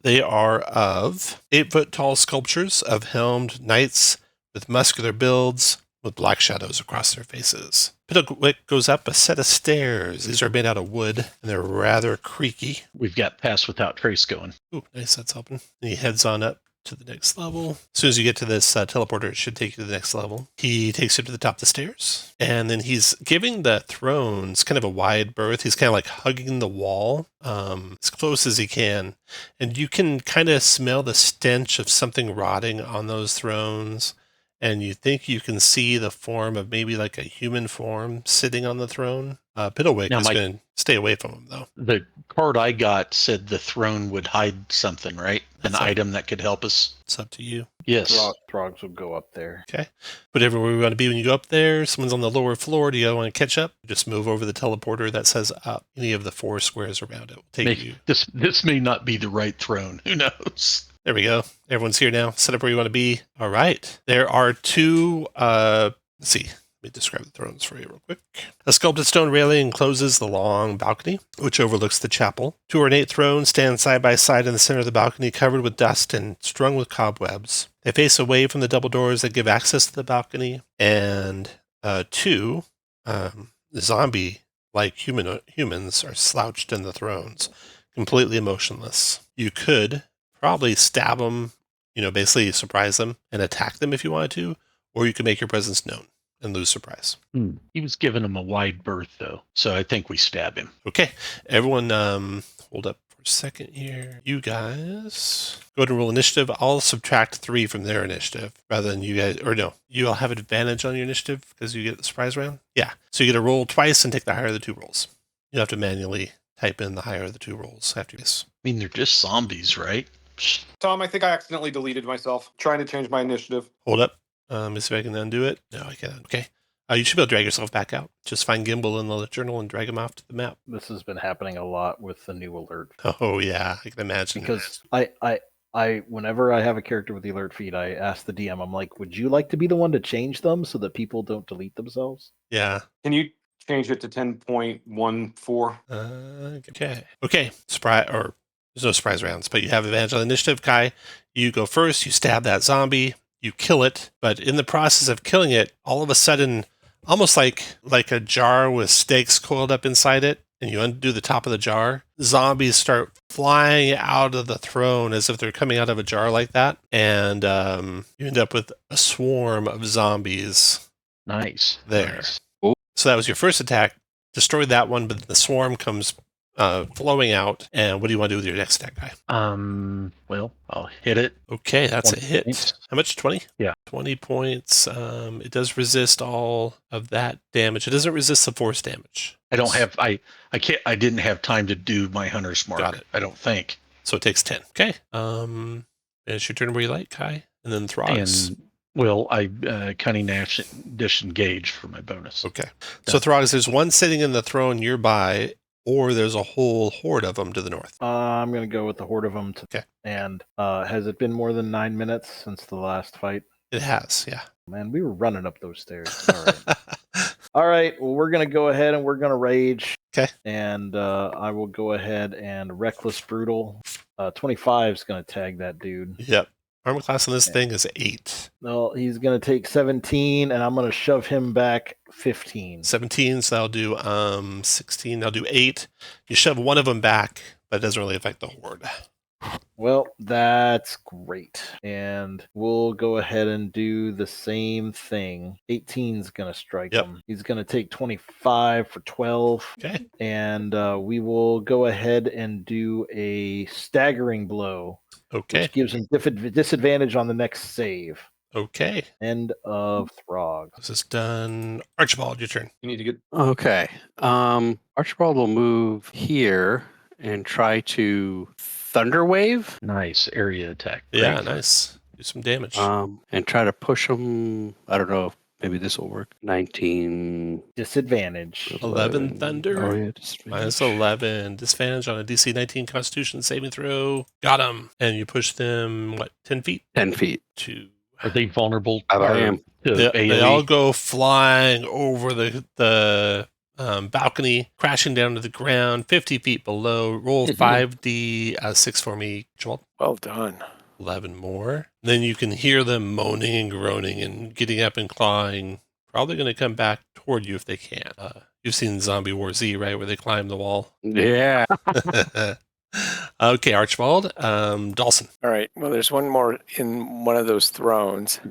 They are of 8-foot-tall sculptures of helmed knights with muscular builds with black shadows across their faces. Piddlewick goes up a set of stairs. These are made out of wood, and they're rather creaky. We've got pass without trace going. Ooh, nice, that's helping. And he heads on up to the next level. As soon as you get to this teleporter, it should take you to the next level. He takes you to the top of the stairs, and then he's giving the thrones kind of a wide berth. He's kind of like hugging the wall as close as he can, and you can kind of smell the stench of something rotting on those thrones, and you think you can see the form of maybe like a human form sitting on the throne. Piddlewick is going to stay away from him, though. The card I got said the throne would hide something, right? An item that could help us. It's up to you. Yes. Throgs will go up there. Okay. But everywhere we want to be when you go up there, someone's on the lower floor. Do you want to catch up? Just move over the teleporter that says up. Any of the 4 squares around it will take you. This may not be the right throne. Who knows? There we go. Everyone's here now. Set up where you want to be. All right. There are 2, let's see. Let me describe the thrones for you real quick. A sculpted stone railing encloses the long balcony, which overlooks the chapel. 2 ornate thrones stand side by side in the center of the balcony, covered with dust and strung with cobwebs. They face away from the double doors that give access to the balcony, and 2 zombie-like humans are slouched in the thrones, completely emotionless. You could probably stab them, basically surprise them and attack them if you wanted to, or you could make your presence known and lose surprise. He was giving him a wide berth, though, so I think we stab him. Okay, everyone hold up for a second here. You guys go ahead and roll initiative. I'll subtract 3 from their initiative rather than you guys, or no, you all have advantage on your initiative because you get the surprise round. Yeah. So you get to roll twice and take the higher of the 2 rolls. You have to manually type in the higher of the 2 rolls after this. I mean, they're just zombies, right? Tom, I think I accidentally deleted myself trying to change my initiative. Hold up. Let me see if I can undo it. No, I can't. Okay. You should be able to drag yourself back out. Just find Gimbal in the journal and drag him off to the map. This has been happening a lot with the new alert. Oh, yeah. I can imagine. Because I whenever I have a character with the alert feed, I ask the DM, I'm like, would you like to be the one to change them so that people don't delete themselves? Yeah. Can you change it to 10.14? Okay. Okay. There's no surprise rounds, but you have advantage on initiative. Kai, you go first. You stab that zombie. You kill it. But in the process of killing it, all of a sudden, almost like a jar with steaks coiled up inside it, and you undo the top of the jar, zombies start flying out of the throne as if they're coming out of a jar like that. And you end up with a swarm of zombies. Nice. There. Nice. So that was your first attack. Destroyed that one, but the swarm comes flowing out. And what do you want to do with your next attack, guy? Well, I'll hit it. Okay, that's a 20 hit. points. How much? 20? Yeah. 20 points. It does resist all of that damage. It doesn't resist the force damage. I didn't have time to do my hunter's mark. Got it. I don't think. So it takes 10. Okay. It's your turn where you like, Kai. And then Throgs. And well, I cunning disengage for my bonus. Okay. So Throgs, there's one sitting in the throne nearby, or there's a whole horde of them to the north. I'm going to go with the horde of them. Okay. And has it been more than 9 minutes since the last fight? It has, yeah. Man, we were running up those stairs. All right. All right. Well, we're going to go ahead and we're going to rage. Okay. And I will go ahead and Reckless Brutal. 25 is going to tag that dude. Yep. Armor class on this thing is 8. Well, he's going to take 17, and I'm going to shove him back 15. 17, so that'll do 16. That'll do 8. You shove one of them back, but it doesn't really affect the horde. Well, that's great. And we'll go ahead and do the same thing. 18's going to strike him. He's going to take 25 for 12. Okay. And we will go ahead and do a staggering blow. Okay. Which gives him disadvantage on the next save. Okay. End of Throg. This is done. Archibald, your turn. You need to get. Okay. Archibald will move here and try to Thunder Wave. Nice area attack. Yeah, Great. nice. Do some damage. And try to push him. I don't know. Maybe this will work. 19. Disadvantage. 11 thunder. Oh, yeah. Minus 11. Disadvantage on a DC 19 Constitution saving throw. Got him. And you push them, 10 feet? 10 feet. Are they vulnerable? I am. They all go flying over the balcony, crashing down to the ground, 50 feet below. Roll 5d6 for me, Joel. Well done. 11 more. Then you can hear them moaning and groaning and getting up and clawing. Probably going to come back toward you if they can. You've seen Zombie War Z, right, where they climb the wall? Yeah. Okay, Archibald. Dawson. All right. Well, there's one more in one of those thrones.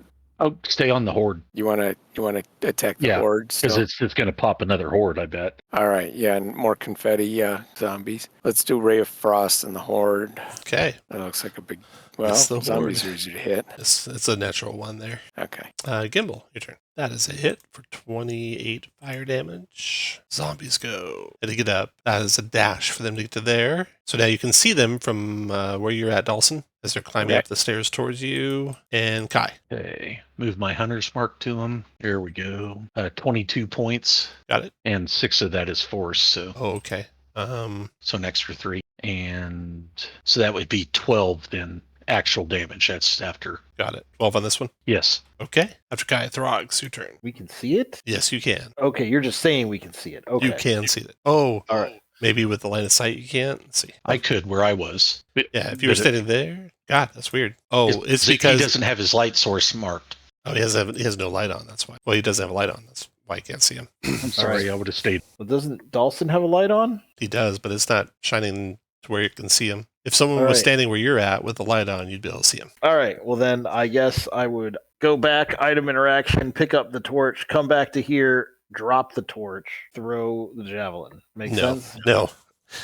Oh, stay on the horde. You want to attack the Yeah, horde? because it's going to pop another horde, I bet. All right. Yeah, and more confetti. Zombies. Let's do Ray of Frost and the horde. Okay. That looks like a big. Well, It's the zombies horde. are easy to hit. It's a natural one there. Okay. Gimbal, your turn. That is a hit for 28 fire damage. Zombies go. Gotta get up. That is a dash for them to get to there. So now you can see them from where you're at, Dawson, as they're climbing up the stairs towards you. And Kai. Okay. Move my hunter's mark to them. There we go. 22 points. Got it. And 6 of that is force, so Oh, okay. so an extra 3. And so that would be 12 then. Actual damage. That's after. Got it. 12 on this one? Yes. Okay. After Kai, Throgs, your turn. We can see it? Yes, you can. Okay, you're just saying we can see it. Okay. You can see it. Oh, All right. Maybe with the line of sight you can't. Let's see. I could where I was. Yeah, if you were standing there. God, that's weird. Oh, it's because he doesn't have his light source marked. Oh, he has no light on. That's why. Well, he doesn't have a light on. That's why I can't see him. I'm sorry. I would have stayed. Well, doesn't Dawson have a light on? He does, but it's not shining to where you can see him. If someone All was right. standing where you're at with the light on, you'd be able to see him. All right. Well, then I guess I would go back, item interaction, pick up the torch, come back to here, drop the torch, throw the javelin. Make sense? No,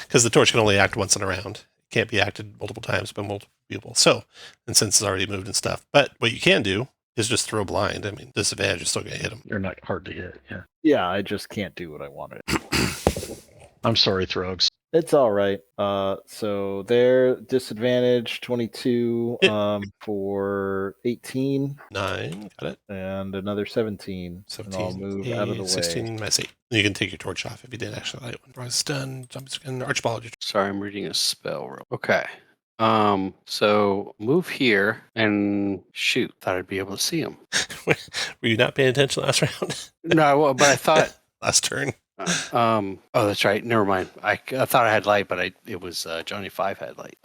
because the torch can only act once in a round. can't be acted multiple times by multiple people. So, and since it's already moved and stuff. But what you can do is just throw blind. I mean, disadvantage is still going to hit them. They're not hard to hit. Yeah. Yeah, I just can't do what I wanted. I'm sorry, Throgs. It's all right. So their disadvantage 22 for 18. 9, got it. And another 17. 17, and I'll move out of the 16, minus 8. You can take your torch off if you didn't actually light one. Rise done. Archibald. Sorry, I'm reading a spell. Okay. So move here and shoot. Thought I'd be able to see him. Were you not paying attention last round? No, but I thought. Last turn. Oh, that's right. Never mind. I thought I had light, but it was Johnny 5 had light.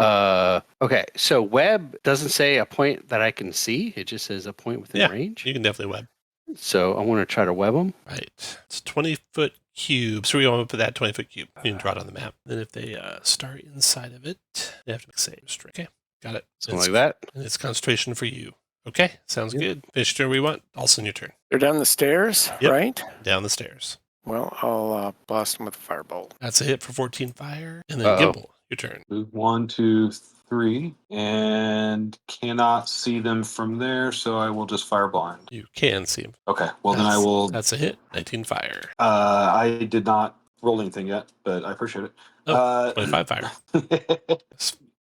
Okay. So web doesn't say a point that I can see. It just says a point within range. You can definitely web. So I want to try to web them. Right. It's 20-foot cube. So we want to put that 20-foot cube. You can draw it on the map. Then if they start inside of it, they have to make a save. Okay. Got it. Something like that. And it's concentration for you. Okay. Sounds good. Finish your turn we want. Also in your turn. They're down the stairs, right? Down the stairs. Well, I'll blast them with a firebolt. That's a hit for 14 fire. And then Gimble, your turn. Move 1, 2, 3, and cannot see them from there, so I will just fire blind. You can see them. Okay, well then I will. That's a hit. 19 fire. I did not roll anything yet, but I appreciate it. 25 fire.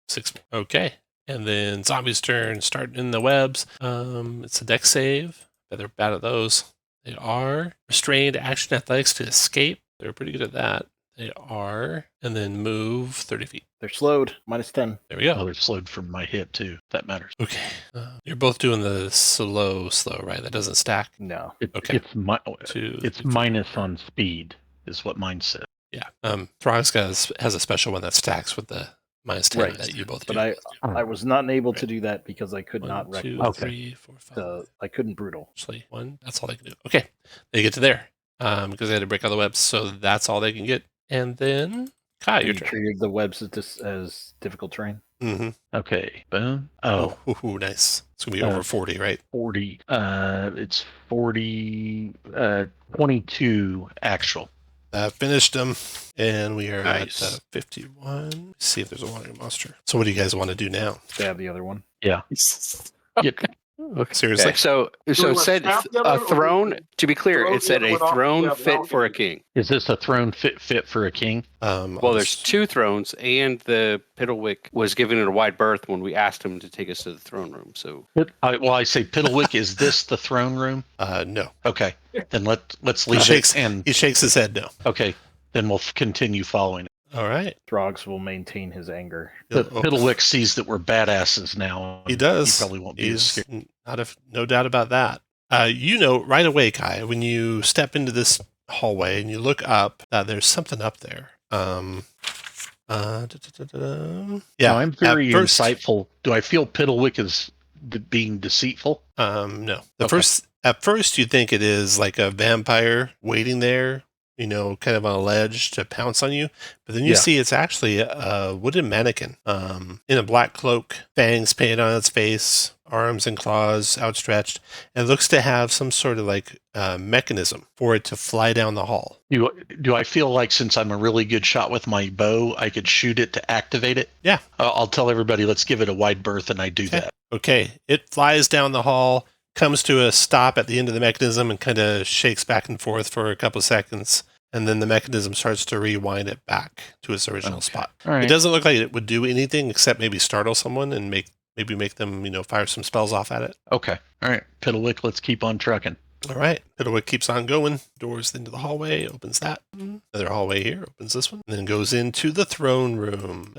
6. Okay. And then zombies' turn, starting in the webs. It's a dex save. But they're bad at those. They are restrained, action, athletics to escape. They're pretty good at that. They are, and then move 30 feet. They're slowed, minus 10. There we go. Oh, they're slowed from my hit too. That matters. Okay. You're both doing the slow, right? That doesn't stack. No. Okay. It's minus on speed, is what mine said. Yeah. Throgs has a special one that stacks with the minus 10 that you both do. But I was not able to do that because I could 1, not 2, reckless. 3, 4, 5. I couldn't brutal. Actually, 1. That's all they can do. Okay. They get to there because they had to break out the webs. So that's all they can get. And then, Kai, your turn. Treated the webs as difficult terrain. Mm-hmm. Okay. Boom. Oh. Ooh, nice. It's going to be over 40, right? 40. It's 40. 22 actual. Finished them, and we are Nice. at 51. Let's see if there's a wandering monster. So what do you guys want to do now? Stab the other one. Yeah. Okay. Seriously? So it said a throne. To be clear, it said a throne fit for a king. Is this a throne fit for a king? Well, there's 2 thrones, and the Piddlewick was giving it a wide berth when we asked him to take us to the throne room. So, I say Piddlewick. Is this the throne room? No. Okay, then let's leave He shakes his head no. Okay, then we'll continue following it. All right. Throgs will maintain his anger. Piddlewick sees that we're badasses now. He does. He probably won't be as scared. No doubt about that. You know right away, Kai, when you step into this hallway and you look up, there's something up there. Yeah, no, I'm very insightful. Do I feel Piddlewick is being deceitful? No. At first you think it is like a vampire waiting there, kind of on a ledge to pounce on you. But then you see it's actually a wooden mannequin in a black cloak, fangs painted on its face, arms and claws outstretched. And it looks to have some sort of like mechanism for it to fly down the hall. Do I feel like since I'm a really good shot with my bow, I could shoot it to activate it? Yeah. I'll tell everybody, let's give it a wide berth, and I do that. Okay. It flies down the hall, comes to a stop at the end of the mechanism and kind of shakes back and forth for a couple of seconds. And then the mechanism starts to rewind it back to its original spot. Right. It doesn't look like it would do anything except maybe startle someone and maybe make them, fire some spells off at it. Okay. All right. Piddlewick, let's keep on trucking. All right. Piddlewick keeps on going. Doors into the hallway, opens that. Another hallway here, opens this one. And then goes into the throne room.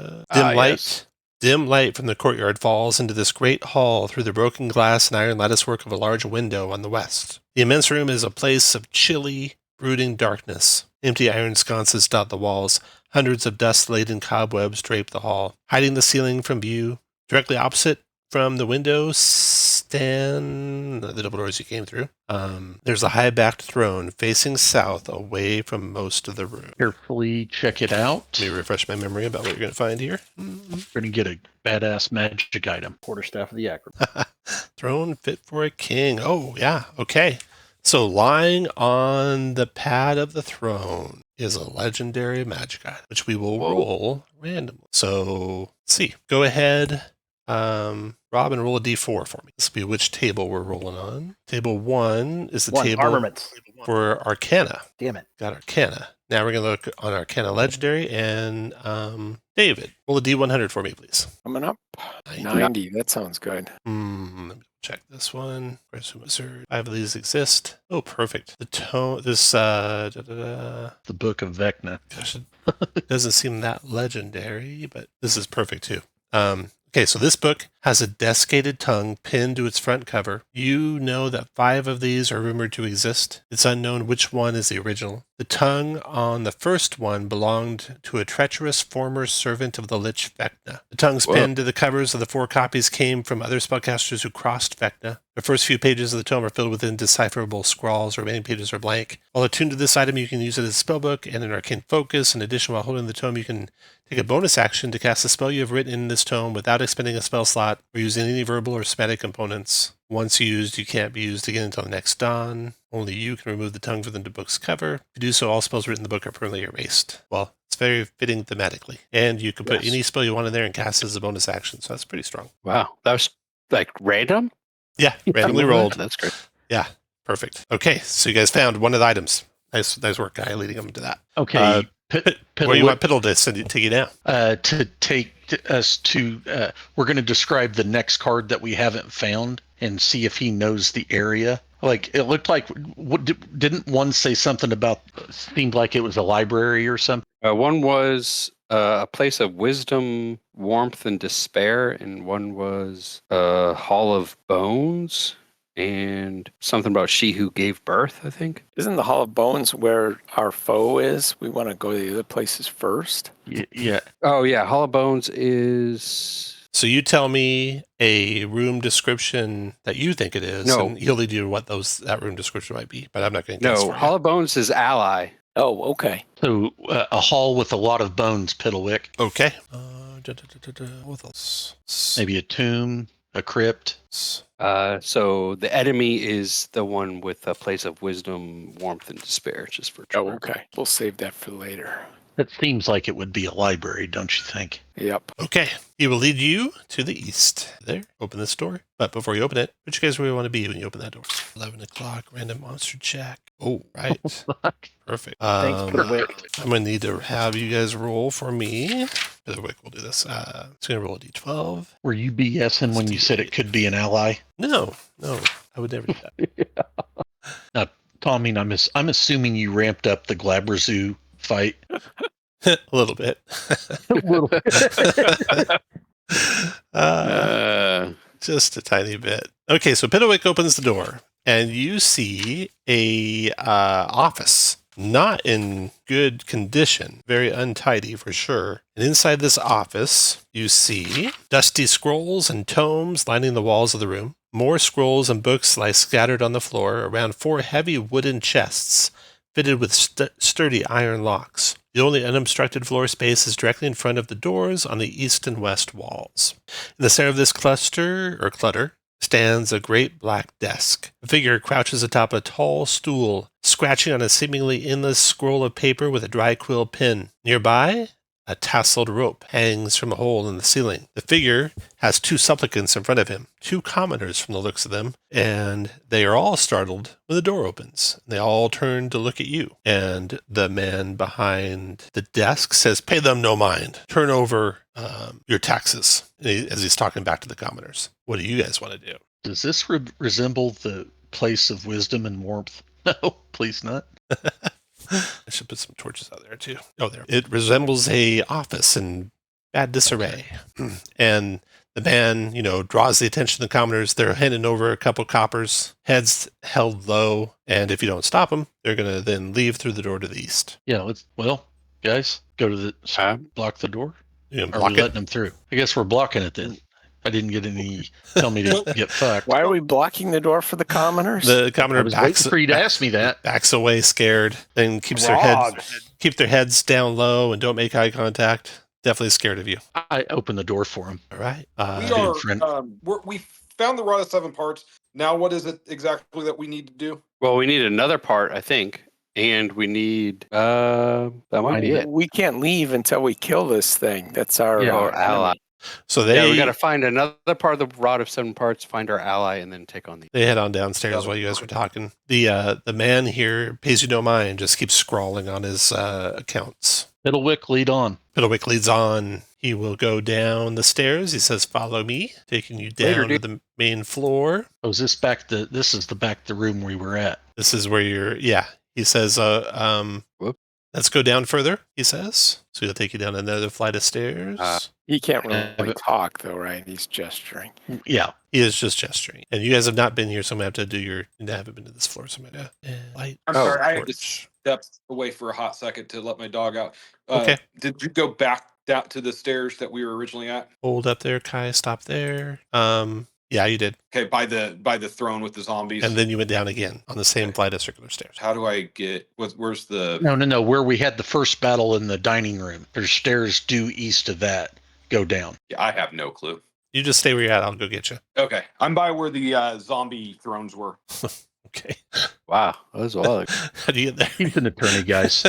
Dim light from the courtyard falls into this great hall through the broken glass and iron latticework of a large window on the west. The immense room is a place of chilly, brooding darkness. Empty iron sconces dot the walls. Hundreds of dust-laden cobwebs drape the hall, hiding the ceiling from view. Directly opposite from the window stand the double doors you came through. There's a high-backed throne facing south away from most of the room. Carefully check it out. Let me refresh my memory about what you're going to find here. We're going to get a badass magic item. Quarterstaff of the acrobat. Throne fit for a king. Oh, yeah. Okay. So lying on the pad of the throne is a legendary magic item, which we will roll randomly. So see. Go ahead, Rob, and roll a d4 for me. This will be which table we're rolling on. Table 1 is the table armaments. for Arcana. Damn it. Got Arcana. Now we're going to look on Arcana Legendary, and David, roll a d100 for me, please. Coming up. 90. That sounds good. Let me check this one. Where's the wizard? 5 of these exist. Oh, perfect. The tone, this, The Book of Vecna. gosh, it doesn't seem that legendary, but this is perfect too. Okay, so this book has a desiccated tongue pinned to its front cover. You know that 5 of these are rumored to exist. It's unknown which one is the original. The tongue on the first one belonged to a treacherous former servant of the Lich VECNA. The tongues pinned to the covers of the 4 copies came from other spellcasters who crossed VECNA. The first few pages of the tome are filled with indecipherable scrawls. The remaining pages are blank. While attuned to this item, you can use it as a spellbook and an arcane focus. In addition, while holding the tome, you can take a bonus action to cast a spell you have written in this tome without expending a spell slot or using any verbal or somatic components. Once used, you can't be used again until the next dawn. Only you can remove the tongue from the book's cover. To do so, all spells written in the book are permanently erased. Well, it's very fitting thematically. And you can put any spell you want in there and cast it as a bonus action, so that's pretty strong. Wow. That was like random? Yeah, randomly rolled. That's great. Yeah, perfect. Okay, so you guys found one of the items. Nice work, guy, leading them to that. Okay. Where you want Piddle to take you down? To take us to, we're going to describe the next card that we haven't found and see if he knows the area. Like, it looked like, didn't one say something about, seemed like it was a library or something? One was a place of wisdom, warmth, and despair, and one was a hall of bones, and something about she who gave birth, I think. Isn't the Hall of Bones where our foe is? We want to go to the other places first. Yeah. Oh, yeah. Hall of Bones is... So you tell me a room description that you think it is, and he'll lead you to what that room description might be, but I'm not going to guess for you. Hall of Bones is ally. Oh, okay. So a hall with a lot of bones, Piddlewick. Okay. Maybe a tomb, a crypt. So the enemy is the one with a place of wisdom, warmth, and despair, just for Oh, okay. We'll save that for later. That seems like it would be a library, don't you think? Yep. Okay. He will lead you to the east. There. Open this door. But before you open it, which you guys really want to be when you open that door? 11 o'clock, random monster check. Oh, right. Perfect. Thanks, Piddlewick. I'm going to need to have you guys roll for me. Piddlewick will do this. It's going to roll a d12. Were you BSing when you said it could be an ally? No. I would never do that. Now, Tommy, I'm assuming you ramped up the Glabrazoo fight. A little bit. Just a tiny bit. Okay, so Piddlewick opens the door, and you see a office, not in good condition, very untidy for sure. And inside this office, you see dusty scrolls and tomes lining the walls of the room. More scrolls and books lie scattered on the floor around 4 heavy wooden chests fitted with sturdy iron locks. The only unobstructed floor space is directly in front of the doors on the east and west walls. In the center of this clutter stands a great black desk. A figure crouches atop a tall stool, scratching on a seemingly endless scroll of paper with a dry quill pen. Nearby, a tasseled rope hangs from a hole in the ceiling. The figure has 2 supplicants in front of him, 2 commoners from the looks of them, and they are all startled when the door opens. They all turn to look at you. And the man behind the desk says, "Pay them no mind. Turn over your taxes," as he's talking back to the commoners. What do you guys want to do? Does this resemble the place of wisdom and warmth? No, please not. I should put some torches out there too. Oh, there. It resembles a office in bad disarray. And the man, draws the attention of the commoners. They're handing over a couple coppers, heads held low. And if you don't stop them, they're going to then leave through the door to the east. Yeah, guys, go to block the door. Are we letting them through? I guess we're blocking it then. I didn't get any tell me to get fucked. Why are we blocking the door for the commoners? The commoner I was waiting for you to ask me that. Backs away scared, then keep their heads down low and don't make eye contact. Definitely scared of you. I open the door for him. All right. We found the rod of 7 parts. Now what is it exactly that we need to do? Well, we need another part, I think. And we need that might be it. We can't leave until we kill this thing. That's our ally. So we got to find another part of the Rod of Seven Parts, find our ally, and then take on the. they head on downstairs while you guys were talking. The man here pays you no mind, just keeps scrawling on his accounts. Fiddlewick, lead on. Fiddlewick leads on. He will go down the stairs. He says, "Follow me," taking you down to the main floor. Oh, is this this is the back of the room we were at? This is where you're. Yeah. He says, Whoop. "Let's go down further," he says. So he'll take you down another flight of stairs. He can't really talk, though, right? He's gesturing. Yeah. He is just gesturing. And you guys have not been here, so I'm going to have to do you haven't been to this floor, so I'm going to light. I'm sorry, I had to step away for a hot second to let my dog out. Okay. Did you go back down to the stairs that we were originally at? Hold up there, Kai. Stop there. Yeah, you did. Okay, by the throne with the zombies. And then you went down again on the same flight of circular stairs. How do I get? Where's the? No. Where we had the first battle in the dining room. There's stairs due east of that. Go down. Yeah, I have no clue. You just stay where you're at. I'll go get you. Okay, I'm by where the zombie thrones were. Okay. Wow, that was wild. How do you get there? He's an attorney, guys.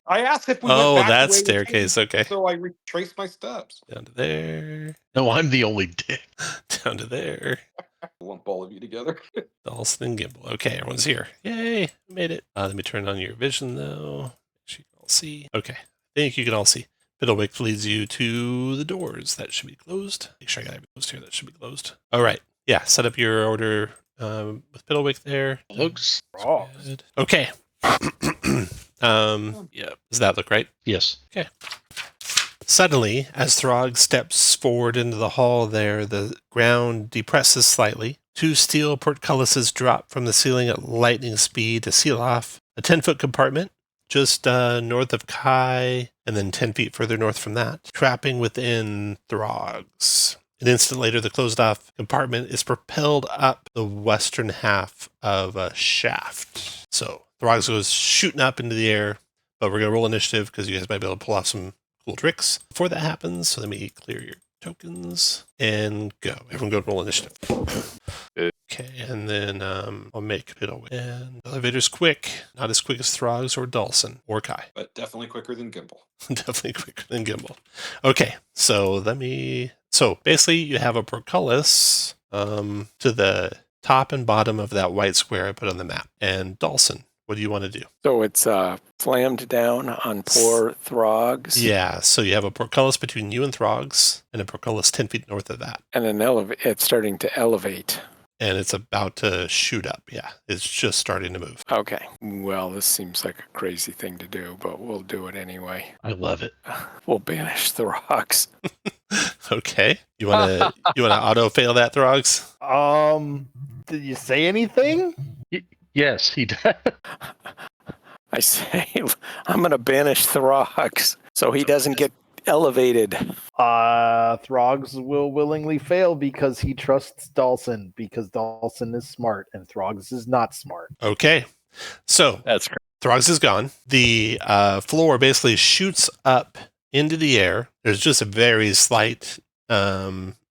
I asked if we Oh, went back that the way we staircase. came, Okay. So I retraced my steps. Down to there. No, I'm the only dick. Down to there. Lump all of you together. Dawson and Gimble. Okay, everyone's here. Yay. Made it. Let me turn on your vision, though. Make sure you can all see. Okay. I think you can all see. Fiddlewick leads you to the doors. That should be closed. Make sure I got everything closed here. That should be closed. All right. Yeah, set up your order with Fiddlewick there. Looks. Good. Okay. Yeah. Does that look right? Yes. Okay. Suddenly, as Throg steps forward into the hall there, the ground depresses slightly. 2 steel portcullises drop from the ceiling at lightning speed to seal off a 10-foot compartment just north of Kai, and then 10 feet further north from that, trapping within Throgs. An instant later, the closed-off compartment is propelled up the western half of a shaft. So, Throgs goes shooting up into the air, but we're going to roll initiative because you guys might be able to pull off some cool tricks before that happens. So let me clear your tokens and go. Everyone go roll initiative. Okay, and then I'll make it away. And the elevator's quick. Not as quick as Throgs or Dawson or Kai. But definitely quicker than Gimble. Definitely quicker than Gimble. Okay, so so basically you have a portcullis to the top and bottom of that white square I put on the map. And Dawson, what do you want to do? So it's slammed down on poor Throgs. Yeah, so you have a portcullis between you and Throgs, and a portcullis 10 feet north of that. And it's starting to elevate. And it's about to shoot up. Yeah, it's just starting to move. Okay. Well, this seems like a crazy thing to do, but we'll do it anyway. I love it. We'll banish Throgs. Okay. You wanna auto fail that, Throgs? Did you say anything? Yes, he does. I say I'm going to banish Throgs so he doesn't get elevated. Throgs will willingly fail because he trusts Dawson, because Dawson is smart and Throgs is not smart. Okay. So That's correct. Throgs is gone. The floor basically shoots up into the air. There's just a very slight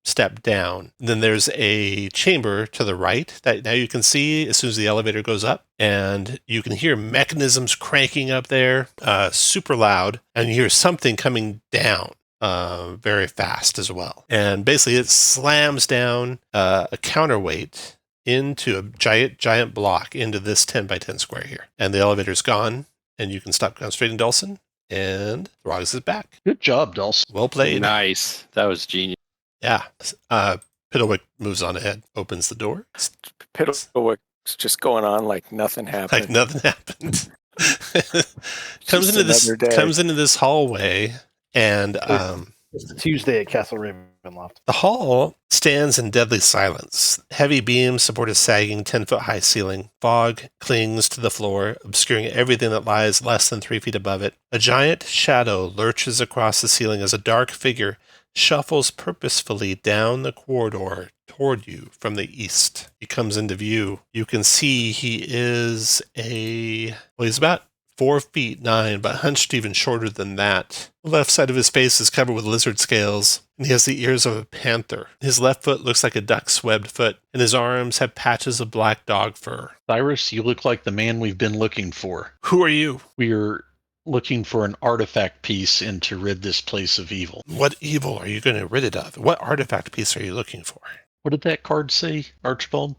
step down. Then there's a chamber to the right that now you can see as soon as the elevator goes up, and you can hear mechanisms cranking up there, super loud, and you hear something coming down very fast as well. And basically it slams down a counterweight into a giant block into this 10 by 10 square here. And the elevator's gone, and you can stop concentrating Dawson, and Throgs is back. Good job, Dawson. Well played. Nice. That was genius. Yeah. Piddlewick moves on ahead, opens the door. Piddlewick's just going on like nothing happened. Like nothing happened. comes into this hallway, and It's Tuesday at Castle Ravenloft. the hall stands in deadly silence. Heavy beams support a sagging 10-foot high ceiling. Fog clings to the floor, obscuring everything that lies less than 3 feet above it. A giant shadow lurches across the ceiling as a dark figure shuffles purposefully down the corridor toward you from the east. He comes into view. You can see he's about 4'9", but hunched even shorter than that. The left side of his face is covered with lizard scales, and he has the ears of a panther. His left foot looks like a duck's webbed foot, and his arms have patches of black dog fur. Cyrus, you look like the man we've been looking for. Who are you? We're looking for an artifact piece and to rid this place of evil. What evil are you going to rid it of? What artifact piece are you looking for? What did that card say, Archibald?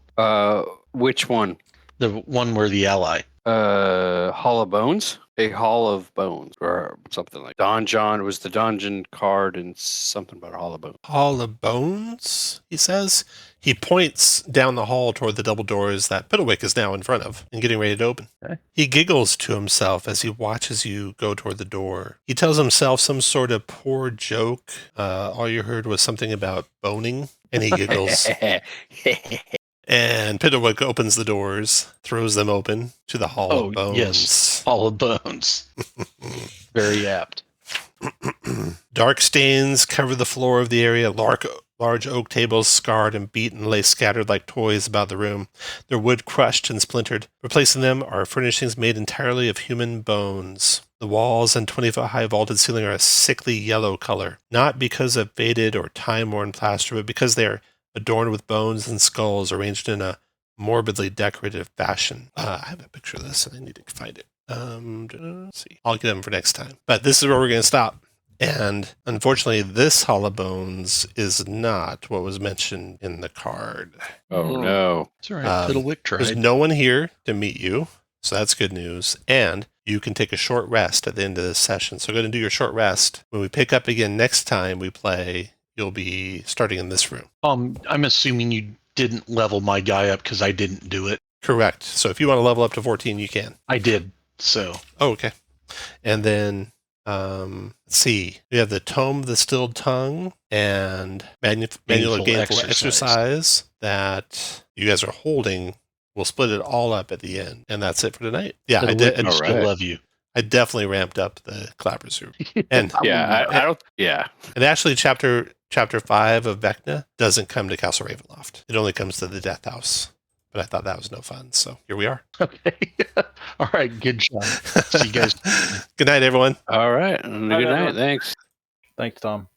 Which one? The one where the ally. Hall of Bones? A Hall of Bones, or something like Donjon was the dungeon card, and something about Hall of Bones. Hall of Bones, he says. He points down the hall toward the double doors that Piddlewick is now in front of and getting ready to open. Okay. He giggles to himself as he watches you go toward the door. He tells himself some sort of poor joke. All you heard was something about boning, and he giggles. And Piddlewick opens the doors, throws them open to the Hall of Bones. Yes, Hall of Bones. Very apt. Dark stains cover the floor of the area. Large oak tables, scarred and beaten, lay scattered like toys about the room, their wood crushed and splintered. Replacing them are furnishings made entirely of human bones. The walls and 20-foot-high vaulted ceiling are a sickly yellow color, not because of faded or time-worn plaster, but because they are adorned with bones and skulls arranged in a morbidly decorative fashion. I have a picture of this, and I need to find it. Let's see. I'll get them for next time. But this is where we're going to stop. And unfortunately, this Hall of Bones is not what was mentioned in the card. Oh, no. It's all right. Piddlewick There's tried. no one here to meet you, so that's good news. And you can take a short rest at the end of this session. So go ahead and do your short rest. When we pick up again next time we play, you'll be starting in this room. I'm assuming you didn't level my guy up because I didn't do it. Correct. So if you want to level up to 14, you can. I did. So. Oh, okay. And then, let's see. We have the Tome of the Stilled Tongue and Manual of Gainful Exercise that you guys are holding. We'll split it all up at the end. And that's it for tonight. Yeah, I did. I still love you. I definitely ramped up the Clappers room. And Yeah, I don't. Yeah. And actually, chapter 5 of VECNA doesn't come to Castle Ravenloft. It only comes to the Death House. But I thought that was no fun, so here we are. Okay. All right. Good job. See you guys. Good night, everyone. All right. Good night. Thanks. Thanks, Tom.